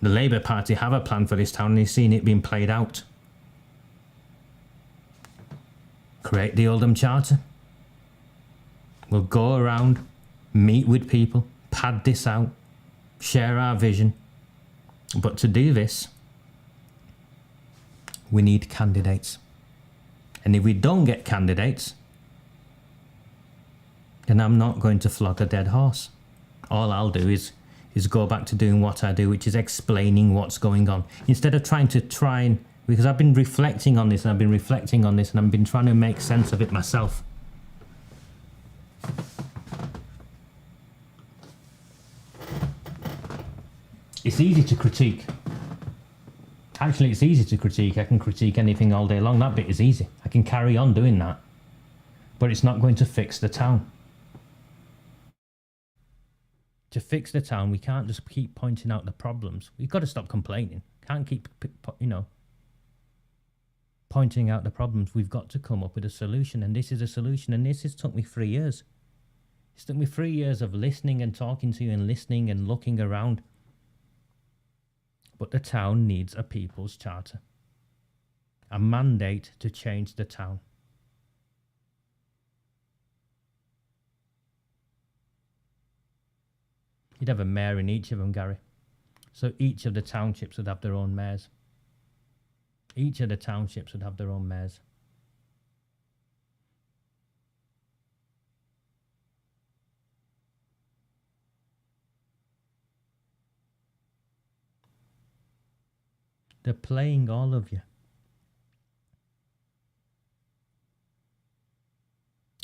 The Labour Party have a plan for this town and they've seen it being played out. Create the Oldham Charter. We'll go around, meet with people, pad this out, share our vision. But to do this, we need candidates. And if we don't get candidates, then I'm not going to flog a dead horse. All I'll do is go back to doing what I do, which is explaining what's going on. Instead of because I've been reflecting on this and I've been reflecting on this and I've been trying to make sense of it myself. It's easy to critique. Actually, it's easy to critique. I can critique anything all day long. That bit is easy. I can carry on doing that. But it's not going to fix the town. To fix the town, we can't just keep pointing out the problems. We've got to stop complaining. Can't keep, pointing out the problems. We've got to come up with a solution. And this is a solution. And this has took me 3 years. It's took me 3 years of listening and talking to you and listening and looking around. But the town needs a people's charter. A mandate to change the town. You'd have a mayor in each of them, Gary. So each of the townships would have their own mayors. Each of the townships would have their own mayors. They're playing all of you.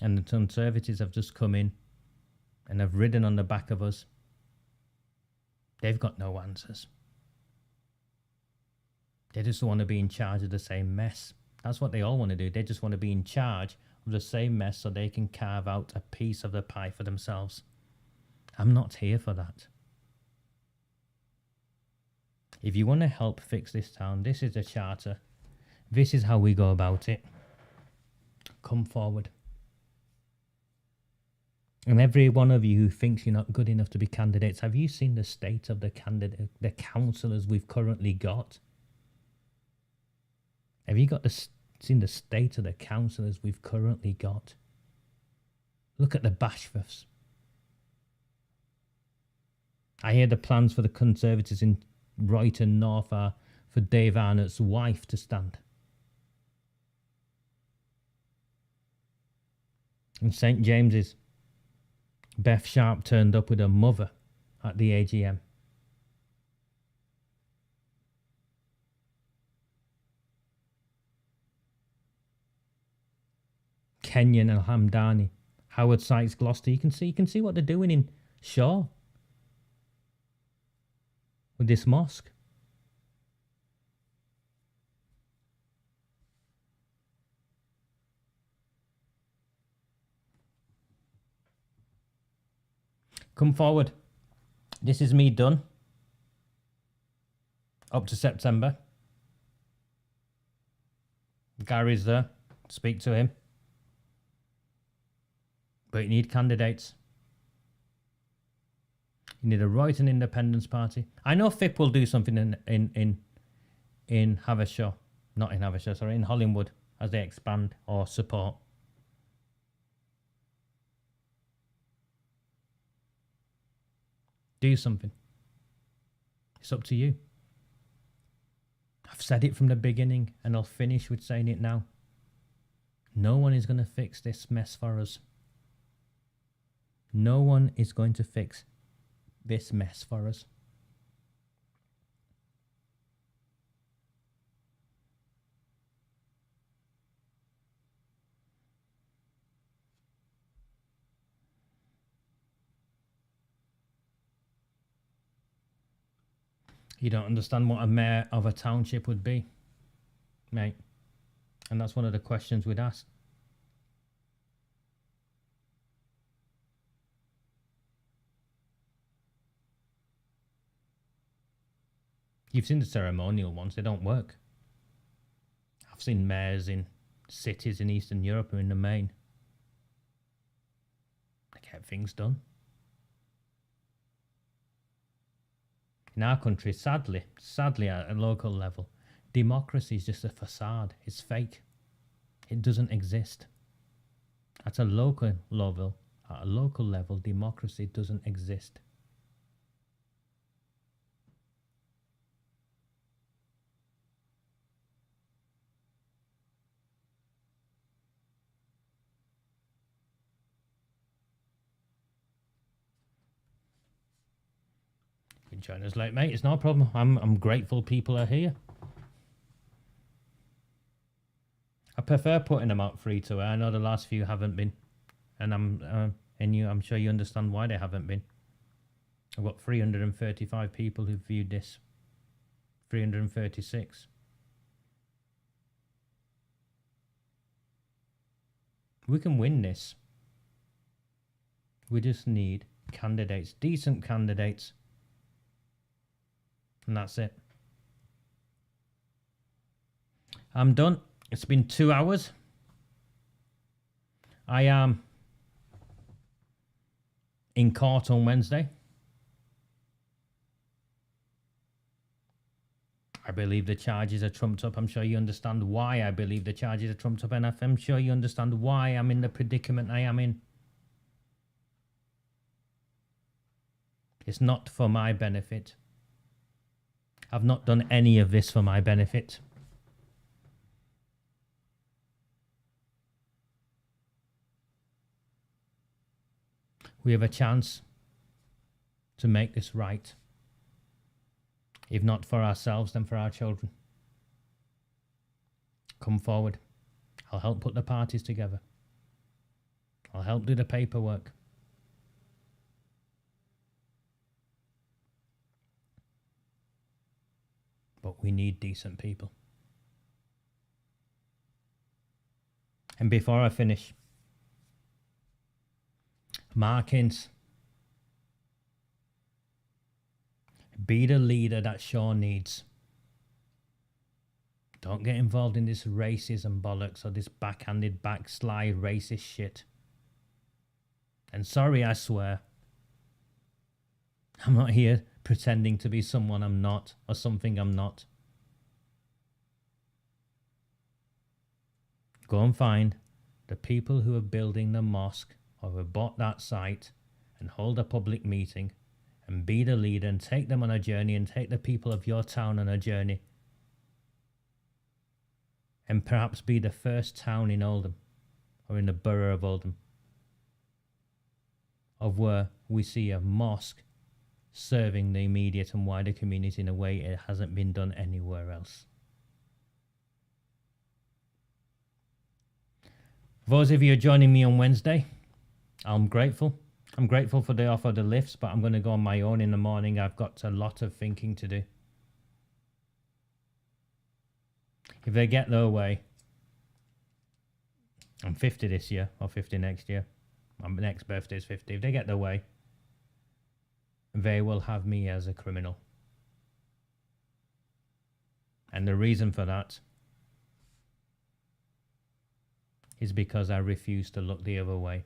And the Conservatives have just come in and have ridden on the back of us. They've got no answers. They just want to be in charge of the same mess. That's what they all want to do. They just want to be in charge of the same mess so they can carve out a piece of the pie for themselves. I'm not here for that. If you want to help fix this town, this is the charter. This is how we go about it. Come forward. And every one of you who thinks you're not good enough to be candidates, have you seen the state of the councillors we've currently got? Have you seen the state of the councillors we've currently got? Look at the Bashforths. I hear the plans for the Conservatives in Royton North are for Dave Arnott's wife to stand. In St James's, Beth Sharp turned up with her mother at the AGM. Kenyon and Hamdani, Howard Sykes, Gloucester. You can see what they're doing in Shaw with this mosque. Come forward. This is me done. Up to September. Gary's there. Speak to him. But you need candidates. You need a Royton Independence Party. I know FIP will do something in Haversham. Not in Haversham, sorry, in Hollingwood as they expand or support. Do something. It's up to you. I've said it from the beginning and I'll finish with saying it now. No one is going to fix this mess for us. No one is going to fix this mess for us. You don't understand what a mayor of a township would be, mate. And that's one of the questions we'd ask. You've seen the ceremonial ones, they don't work. I've seen mayors in cities in Eastern Europe or in the main. They get things done. In our country, sadly at a local level, democracy is just a facade. It's fake. It doesn't exist. At a local level, democracy doesn't exist. You can join us late, mate. It's no problem. I'm grateful people are here. I prefer putting them out free to air. I know the last few haven't been, and I'm sure you understand why they haven't been. I've got 335 people who've viewed this. 336. We can win this. We just need candidates, decent candidates, and that's it. I'm done. It's been 2 hours. I am in court on Wednesday. I believe the charges are trumped up. I'm sure you understand why I believe the charges are trumped up, and I'm sure you understand why I'm in the predicament I am in. It's not for my benefit. I've not done any of this for my benefit. We have a chance to make this right. If not for ourselves, then for our children. Come forward. I'll help put the parties together. I'll help do the paperwork. But we need decent people. And before I finish, markings. Be the leader that Shaw needs. Don't get involved in this racism bollocks or this backhanded, backslide racist shit. And sorry, I swear. I'm not here pretending to be someone I'm not or something I'm not. Go and find the people who are building the mosque or who bought that site and hold a public meeting and be the leader and take them on a journey and take the people of your town on a journey. And perhaps be the first town in Oldham or in the borough of Oldham of where we see a mosque serving the immediate and wider community in a way it hasn't been done anywhere else. For those of you joining me on Wednesday, I'm grateful. I'm grateful for the offer of the lifts, but I'm going to go on my own in the morning. I've got a lot of thinking to do. If they get their way, I'm 50 this year, or 50 next year. My next birthday is 50. If they get their way, they will have me as a criminal. And the reason for that is because I refuse to look the other way.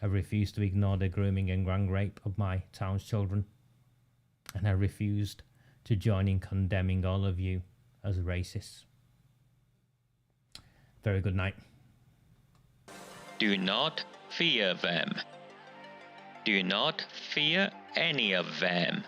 I refused to ignore the grooming and gang rape of my town's children. And I refused to join in condemning all of you as racists. Very good night. Do not fear them. Do not fear any of them.